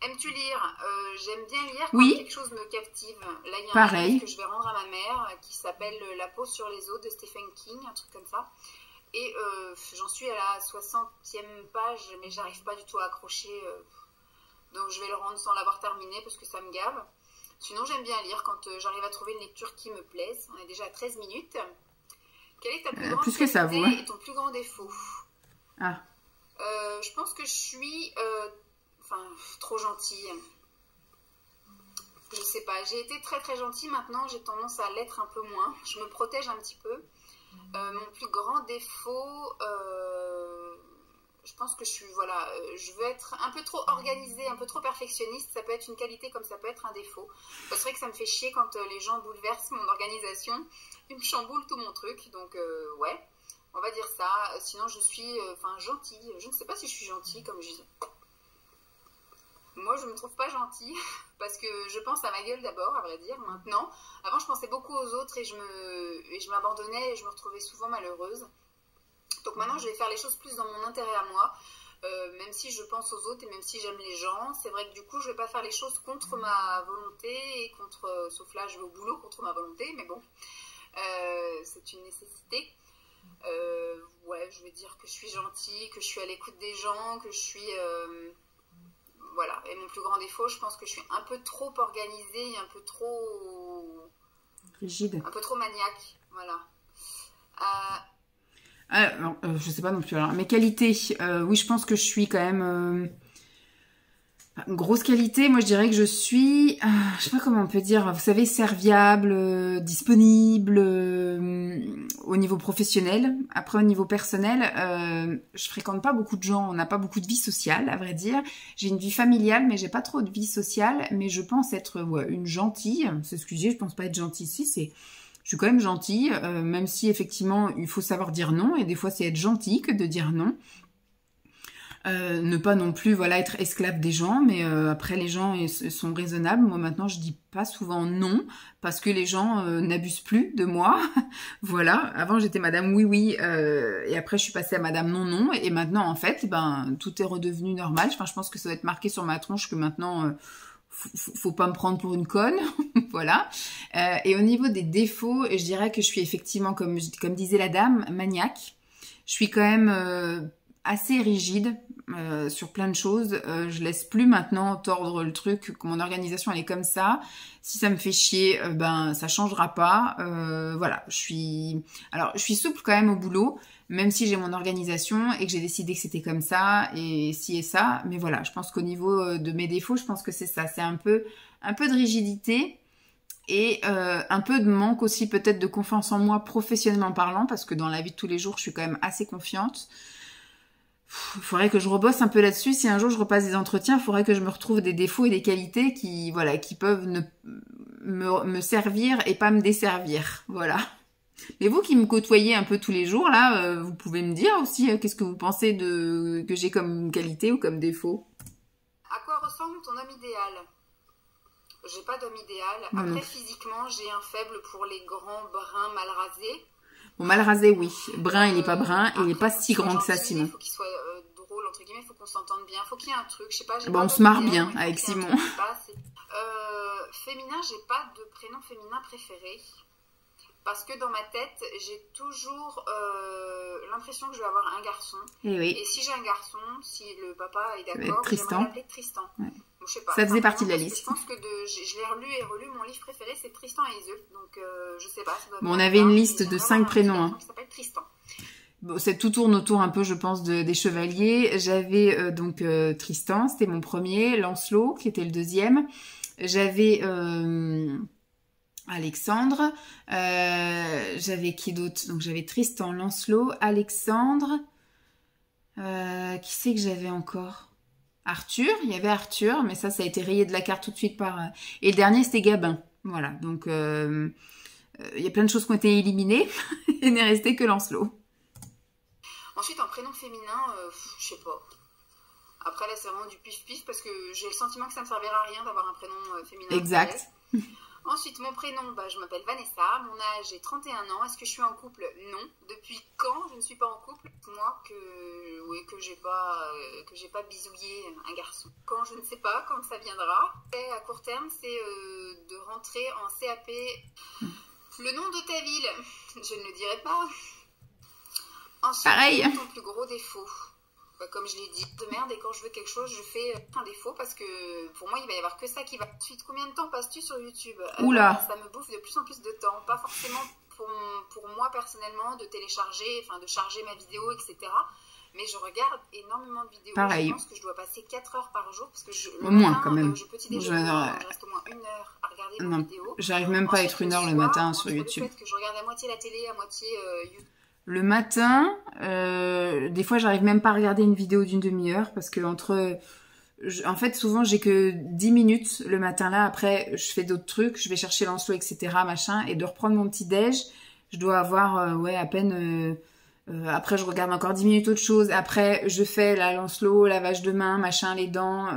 Aimes-tu lire? J'aime bien lire quand quelque chose me captive. Là, il y a un livre que je vais rendre à ma mère qui s'appelle La peau sur les os de Stephen King, un truc comme ça. Et j'en suis à la 60e page, mais j'arrive pas du tout à accrocher. Donc je vais le rendre sans l'avoir terminé parce que ça me gave. Sinon, j'aime bien lire quand j'arrive à trouver une lecture qui me plaise. On est déjà à 13 minutes. Quelle est ta plus grande qualité et ton plus grand défaut? Je pense que je suis trop gentille. Je sais pas, j'ai été très très gentille, maintenant j'ai tendance à l'être un peu moins. Je me protège un petit peu. Mon plus grand défaut, je pense que je veux être un peu trop organisée, un peu trop perfectionniste. Ça peut être une qualité comme ça peut être un défaut. C'est vrai que ça me fait chier quand les gens bouleversent mon organisation. Ils me chamboulent tout mon truc. Donc, ouais, on va dire ça. Sinon, je suis gentille. Je ne sais pas si je suis gentille, comme je disais. Moi, je ne me trouve pas gentille parce que je pense à ma gueule d'abord, à vrai dire, maintenant. Avant, je pensais beaucoup aux autres et je m'abandonnais et je me retrouvais souvent malheureuse. Donc maintenant, je vais faire les choses plus dans mon intérêt à moi, même si je pense aux autres et même si j'aime les gens. C'est vrai que du coup, je ne vais pas faire les choses contre ma volonté et sauf là, je vais au boulot contre ma volonté, mais bon, c'est une nécessité. Ouais, je vais dire que je suis gentille, que je suis à l'écoute des gens, que je suis... voilà, et mon plus grand défaut, je pense que je suis un peu trop organisée, un peu trop... rigide. Un peu trop maniaque, voilà. Je sais pas non plus. Alors, mes qualités, oui, je pense que je suis quand même... grosse qualité, moi je dirais que je suis, je sais pas comment on peut dire, vous savez, serviable, disponible au niveau professionnel. Après au niveau personnel, je fréquente pas beaucoup de gens, on n'a pas beaucoup de vie sociale à vrai dire. J'ai une vie familiale mais j'ai pas trop de vie sociale, mais je pense être une gentille, c'est ce que je dis, je pense pas être gentille ici, je suis quand même gentille, même si effectivement il faut savoir dire non et des fois c'est être gentil que de dire non. Ne pas non plus être esclave des gens, mais après les gens sont raisonnables. Moi maintenant je dis pas souvent non parce que les gens n'abusent plus de moi. Voilà, avant j'étais madame oui et après je suis passée à madame non et maintenant en fait tout est redevenu normal. Enfin, je pense que ça doit être marqué sur ma tronche que maintenant faut pas me prendre pour une conne. Voilà. Et au niveau des défauts, je dirais que je suis effectivement comme disait la dame, maniaque. Je suis quand même assez rigide sur plein de choses. Je laisse plus maintenant tordre le truc, que mon organisation elle est comme ça. Si ça me fait chier, ça changera pas. Voilà, je suis souple quand même au boulot, même si j'ai mon organisation et que j'ai décidé que c'était comme ça et ci et ça. Mais voilà, je pense qu'au niveau de mes défauts, je pense que c'est ça, c'est un peu de rigidité. Et un peu de manque aussi peut-être de confiance en moi professionnellement parlant, parce que dans la vie de tous les jours, je suis quand même assez confiante. Il faudrait que je rebosse un peu là-dessus. Si un jour je repasse des entretiens, il faudrait que je me retrouve des défauts et des qualités qui peuvent me servir et pas me desservir. Voilà. Mais vous qui me côtoyez un peu tous les jours, là, vous pouvez me dire aussi qu'est-ce que vous pensez que j'ai comme qualité ou comme défaut. À quoi ressemble ton homme idéal ? J'ai pas d'homme idéal. Après, physiquement, j'ai un faible pour les grands bruns mal rasés. Bon, mal rasé, oui. Brun, il n'est pas brun, il n'est pas si grand que ça, Simon. Il faut qu'il soit drôle, entre guillemets, il faut qu'on s'entende bien, il faut qu'il y ait un truc, je sais pas. On se marre bien avec Simon. Féminin, j'ai pas de prénom féminin préféré. Parce que dans ma tête, j'ai toujours l'impression que je vais avoir un garçon. Et si j'ai un garçon, si le papa est d'accord, j'aimerais l'appeler Tristan. Ouais. Donc, je sais pas, ça faisait partie de la liste. Je pense que je l'ai relu et relu. Mon livre préféré, c'est Tristan et Iseult. Donc, je sais pas. On avait une liste de 5 prénoms. Qui s'appelle Tristan. Bon, tout tourne autour un peu, je pense, des chevaliers. J'avais Tristan, c'était mon premier. Lancelot, qui était le deuxième. J'avais... Alexandre, j'avais qui d'autre? Donc j'avais Tristan, Lancelot, Alexandre, qui c'est que j'avais encore? Arthur, il y avait Arthur, mais ça a été rayé de la carte tout de suite par... Et le dernier c'était Gabin, voilà, donc il y a plein de choses qui ont été éliminées, il n'est resté que Lancelot. Ensuite en prénom féminin, je sais pas. Après là c'est vraiment du pif-pif parce que j'ai le sentiment que ça ne me servira à rien d'avoir un prénom féminin. Exact. Ensuite, mon prénom, je m'appelle Vanessa, mon âge est 31 ans. Est-ce que je suis en couple? Non. Depuis quand je ne suis pas en couple? Moi, que j'ai pas bisouillé un garçon. Quand je ne sais pas, quand ça viendra. Et à court terme, c'est de rentrer en CAP. Le nom de ta ville, je ne le dirai pas. Ensuite, pareil. Ton plus gros défaut. Comme je l'ai dit, de merde, et quand je veux quelque chose, je fais un défaut parce que pour moi, il va y avoir que ça qui va. Ensuite, combien de temps passes-tu sur YouTube? Oula. Ça me bouffe de plus en plus de temps. Pas forcément pour moi personnellement de télécharger, de charger ma vidéo, etc. Mais je regarde énormément de vidéos. Pareil. Je pense que je dois passer 4 heures par jour parce que au moins, quand même. Je petit déjeuner, je reste au moins 1 heure à regarder mes vidéos. J'arrive même pas à être 1 heure le matin sur YouTube. Le fait que je regarde à moitié la télé, à moitié YouTube. Le matin, des fois, j'arrive même pas à regarder une vidéo d'une demi-heure parce que en fait, souvent, j'ai que 10 minutes le matin là. Après, je fais d'autres trucs, je vais chercher Lancelot, etc., machin, et de reprendre mon petit déj, je dois avoir, ouais, à peine. Après, je regarde encore 10 minutes autre chose. Après, je fais la Lancelot, lavage de main, machin, les dents.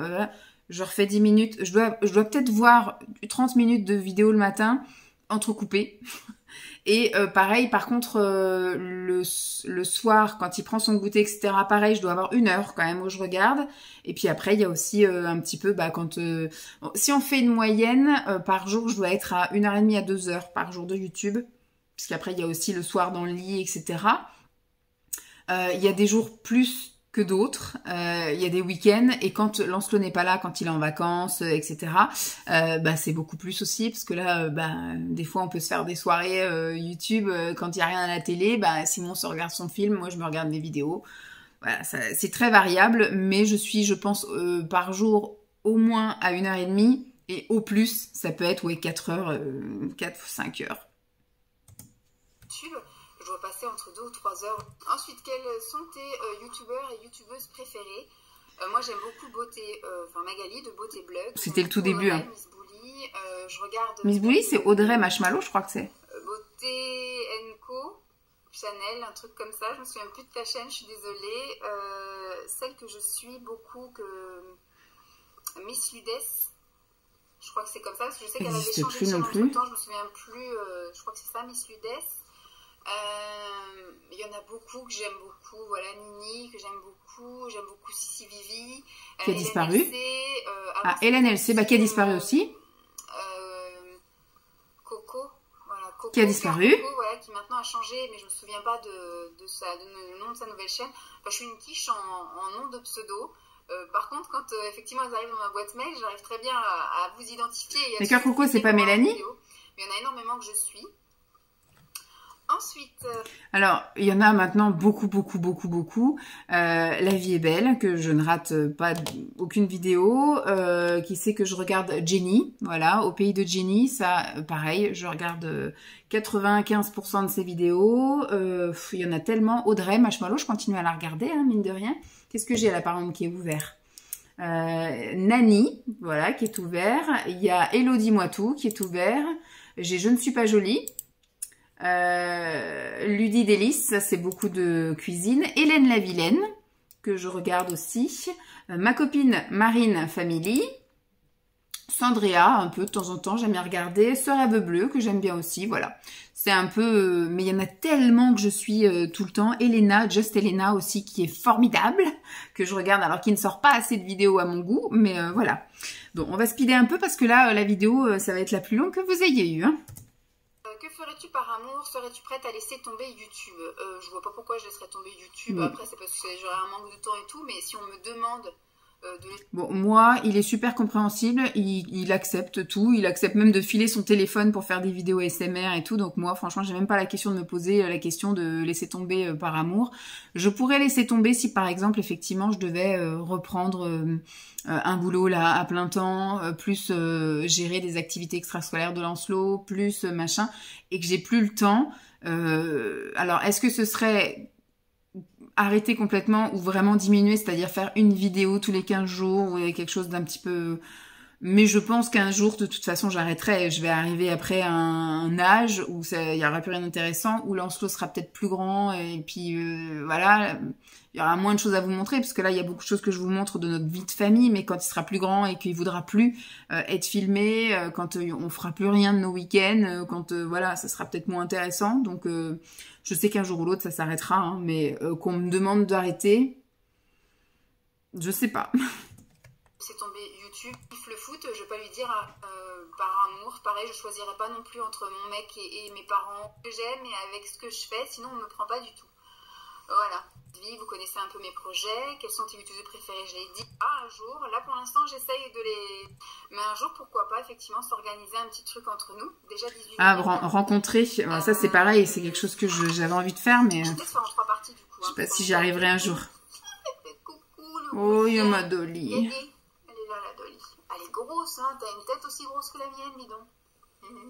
Je refais 10 minutes. Je dois peut-être voir 30 minutes de vidéo le matin, entrecoupées. Et pareil, par contre, le soir, quand il prend son goûter, etc., pareil, je dois avoir 1 heure quand même où je regarde. Et puis après, il y a aussi un petit peu, quand si on fait une moyenne, par jour, je dois être à 1h30 à 2 heures par jour de YouTube. Parce qu'après, il y a aussi le soir dans le lit, etc. Il y a des jours plus que d'autres, il y a des week-ends, et quand Lancelot n'est pas là, quand il est en vacances, etc., c'est beaucoup plus aussi, parce que là, des fois on peut se faire des soirées YouTube, quand il n'y a rien à la télé, Simon se regarde son film, moi je me regarde mes vidéos. Voilà, c'est très variable, mais je pense, par jour au moins à 1h30, et au plus, ça peut être 4 heures, 4 ou 5 heures. Je dois passer entre 2 ou 3 heures. Ensuite, quels sont tes youtubeurs et youtubeuses préférés? Moi, j'aime beaucoup Magali de Beauté Blog. C'était le tout début. Hein. Miss Bully. Je regarde. Miss Bully, c'est Audrey Marshmallow, je crois que c'est. Beauté Co. Chanel, un truc comme ça. Je me souviens plus de ta chaîne, je suis désolée. Celle que je suis beaucoup, Miss Ludès. Je crois que c'est comme ça, parce que je sais qu'elle avait changé de chaîne entre temps. Je me souviens plus. Je crois que c'est ça, Miss Ludès. Il y en a beaucoup que j'aime beaucoup, voilà, Nini que j'aime beaucoup Sissi Vivi qui a disparu, Hélène LC qui a disparu aussi, Coco, voilà, Coco qui a disparu, Coco, voilà, qui maintenant a changé, mais je me souviens pas de le nom de sa nouvelle chaîne. Je suis une quiche en nom de pseudo. Par contre, quand effectivement elles arrivent dans ma boîte mail, j'arrive très bien à vous identifier. Mais Cœur Coco, c'est pas Mélanie? Mais il y en a énormément que je suis. Ensuite, alors, il y en a maintenant beaucoup. La vie est belle, que je ne rate pas aucune vidéo. Qui sait que je regarde Jenny, voilà, au pays de Jenny, ça, pareil, je regarde 95% de ses vidéos. Il y en a tellement. Audrey Marshmallow, je continue à la regarder, hein, mine de rien. Qu'est-ce que j'ai là, par exemple, qui est ouvert? Nani, voilà, qui est ouvert. Il y a Elodie Moitou, qui est ouvert. J'ai Je ne suis pas jolie. Ludie Délice, ça c'est beaucoup de cuisine. Hélène la Vilaine, que je regarde aussi. Ma copine Marine Family. Sandrea, un peu de temps en temps, j'aime bien regarder. Sœur Ave Bleue, que j'aime bien aussi, voilà. C'est un peu... mais il y en a tellement que je suis tout le temps. Elena, Just Elena aussi, qui est formidable, que je regarde, alors qu'il ne sort pas assez de vidéos à mon goût, mais voilà. Bon, on va speeder un peu, parce que là, la vidéo, ça va être la plus longue que vous ayez eue, hein. Que ferais-tu par amour? Serais-tu prête à laisser tomber YouTube? Je vois pas pourquoi je laisserais tomber YouTube. Après, c'est parce que j'aurais un manque de temps et tout, mais si on me demande Bon, moi, il est super compréhensible, il accepte tout, il accepte même de filer son téléphone pour faire des vidéos ASMR et tout, donc moi, franchement, j'ai même pas la question de me poser la question de laisser tomber par amour. Je pourrais laisser tomber si, par exemple, effectivement, je devais reprendre un boulot là à plein temps, plus gérer des activités extrascolaires de Lancelot, plus machin, et que j'ai plus le temps. Alors, est-ce que ce serait arrêter complètement ou vraiment diminuer, c'est-à-dire faire une vidéo tous les 15 jours ou quelque chose d'un petit peu... Mais je pense qu'un jour, de toute façon, j'arrêterai. Je vais arriver après un âge où il n'y aura plus rien d'intéressant, où Lancelot sera peut-être plus grand et puis voilà, il y aura moins de choses à vous montrer, parce que là, il y a beaucoup de choses que je vous montre de notre vie de famille, mais quand il sera plus grand et qu'il voudra plus être filmé, quand on fera plus rien de nos week-ends, quand voilà, ça sera peut-être moins intéressant. Donc, je sais qu'un jour ou l'autre, ça s'arrêtera, hein, mais qu'on me demande d'arrêter, je sais pas. C'est tombé YouTube, le foot, je vais pas lui dire par amour, pareil, je choisirais pas non plus entre mon mec et mes parents que j'aime et avec ce que je fais, sinon on me prend pas du tout. Voilà. Vous connaissez un peu mes projets, quels sont tes youtubeurs préférés, je l'ai dit. Un jour, là pour l'instant j'essaye de les... Mais un jour, pourquoi pas, effectivement, s'organiser un petit truc entre nous. Déjà 18 rencontrer, ça c'est pareil, c'est quelque chose que j'avais envie de faire, mais... Je vais faire en 3 parties du coup. Je sais pas si j'y arriverai un jour. Coucou, le oh, il y a ma Dolly. Elle est là, la Dolly. Elle est grosse, hein, t'as une tête aussi grosse que la mienne, dis donc.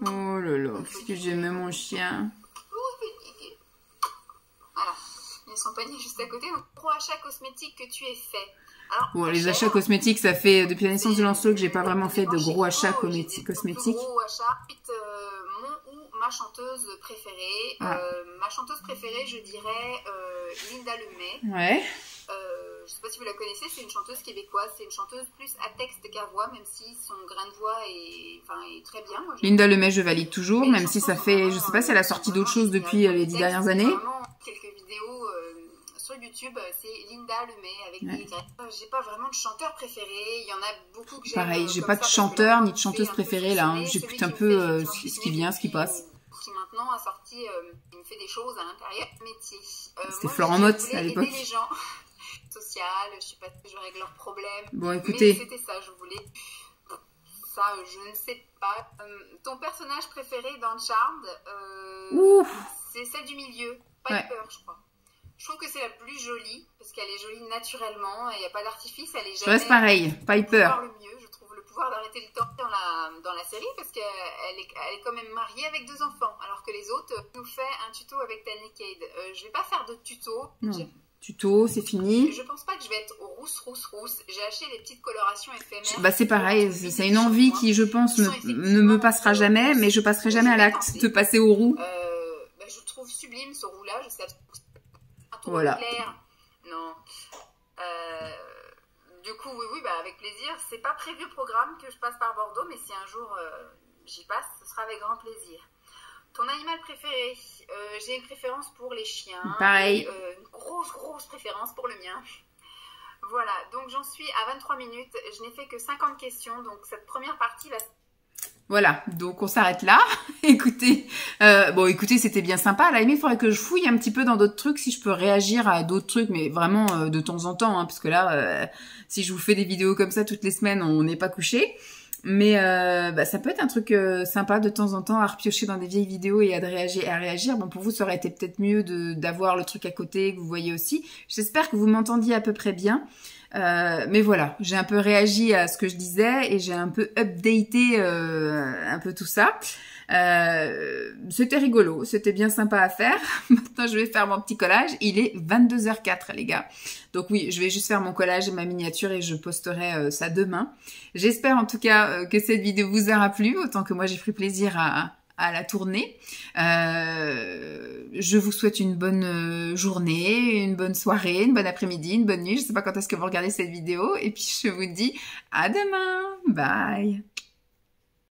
Oh là là, qu'est-ce que j'aimais mon chien. et son panier juste à côté. Donc, gros achat cosmétique que tu aies fait. Alors, bon, les achats cosmétiques, ça fait depuis la naissance de Lancelot que j'ai pas vraiment fait de gros achats cosmétiques. Gros achats. Ensuite, mon ou ma chanteuse préférée. Ma chanteuse préférée, je dirais Linda Lemay. Ouais. Je sais pas si vous la connaissez, c'est une chanteuse québécoise. C'est une chanteuse plus à texte qu'à voix, même si son grain de voix est très bien. Moi, Linda Lemay, je valide toujours, même si ça fait, je sais pas si elle a sorti d'autres choses depuis les 10 dernières années. Vraiment, quelques vidéos sur YouTube, c'est Linda Lemay avec des Y. J'ai pas vraiment de chanteur préféré. Il y en a beaucoup que j'aime. Pareil, j'ai pas de chanteur ni de chanteuse préférée là. Hein. J'écoute un peu ce qui vient, ce qui passe. Qui maintenant a sorti, il me fait des choses à l'intérieur du métier. C'était Florent Mott à l'époque. Les gens sociales, je sais pas si je règle leurs problèmes. Bon, écoutez. Mais c'était ça, je voulais. Ça, je ne sais pas. Ton personnage préféré dans Charmed, c'est celle du milieu, Piper, je crois. Je trouve que c'est la plus jolie, parce qu'elle est jolie naturellement, il n'y a pas d'artifice, elle est jamais... Je reste pareil, Piper. Le mieux, je trouve, le pouvoir d'arrêter le temps dans la série, parce qu'elle est quand même mariée avec 2 enfants, alors que les autres nous fait un tuto avec Danny Cade. Je vais pas faire de tuto. Non. Tuto, c'est fini. Je pense pas que je vais être rousse. J'ai acheté des petites colorations éphémères. Bah c'est pareil, c'est une envie qui, je pense, ne me passera jamais, mais je passerai jamais à l'acte de passer au roux. Je trouve sublime ce roux-là, je sais un tour voilà. Clair. Non. Du coup, oui, bah, avec plaisir. C'est pas prévu au programme que je passe par Bordeaux, mais si un jour j'y passe, ce sera avec grand plaisir. Ton animal préféré? J'ai une préférence pour les chiens. Pareil. Une grosse préférence pour le mien. Voilà, donc j'en suis à 23 minutes. Je n'ai fait que 50 questions, donc cette première partie va... Voilà, donc on s'arrête là. Écoutez, écoutez, c'était bien sympa. À la limite, il faudrait que je fouille un petit peu dans d'autres trucs, si je peux réagir à d'autres trucs, mais vraiment de temps en temps, hein, parce que là, si je vous fais des vidéos comme ça toutes les semaines, on n'est pas couché. Mais ça peut être un truc sympa de temps en temps à repiocher dans des vieilles vidéos et à réagir. Bon, pour vous, ça aurait été peut-être mieux d'avoir le truc à côté que vous voyez aussi. J'espère que vous m'entendiez à peu près bien. Mais voilà, j'ai un peu réagi à ce que je disais et j'ai un peu updaté un peu tout ça. C'était rigolo, c'était bien sympa à faire. Maintenant, je vais faire mon petit collage. Il est 22h04, les gars. Donc oui, je vais juste faire mon collage et ma miniature et je posterai ça demain. J'espère en tout cas que cette vidéo vous aura plu, autant que moi j'ai pris plaisir à la tourner. Je vous souhaite une bonne journée, une bonne soirée, une bonne après-midi, une bonne nuit. Je sais pas quand est-ce que vous regardez cette vidéo. Et puis je vous dis à demain. Bye.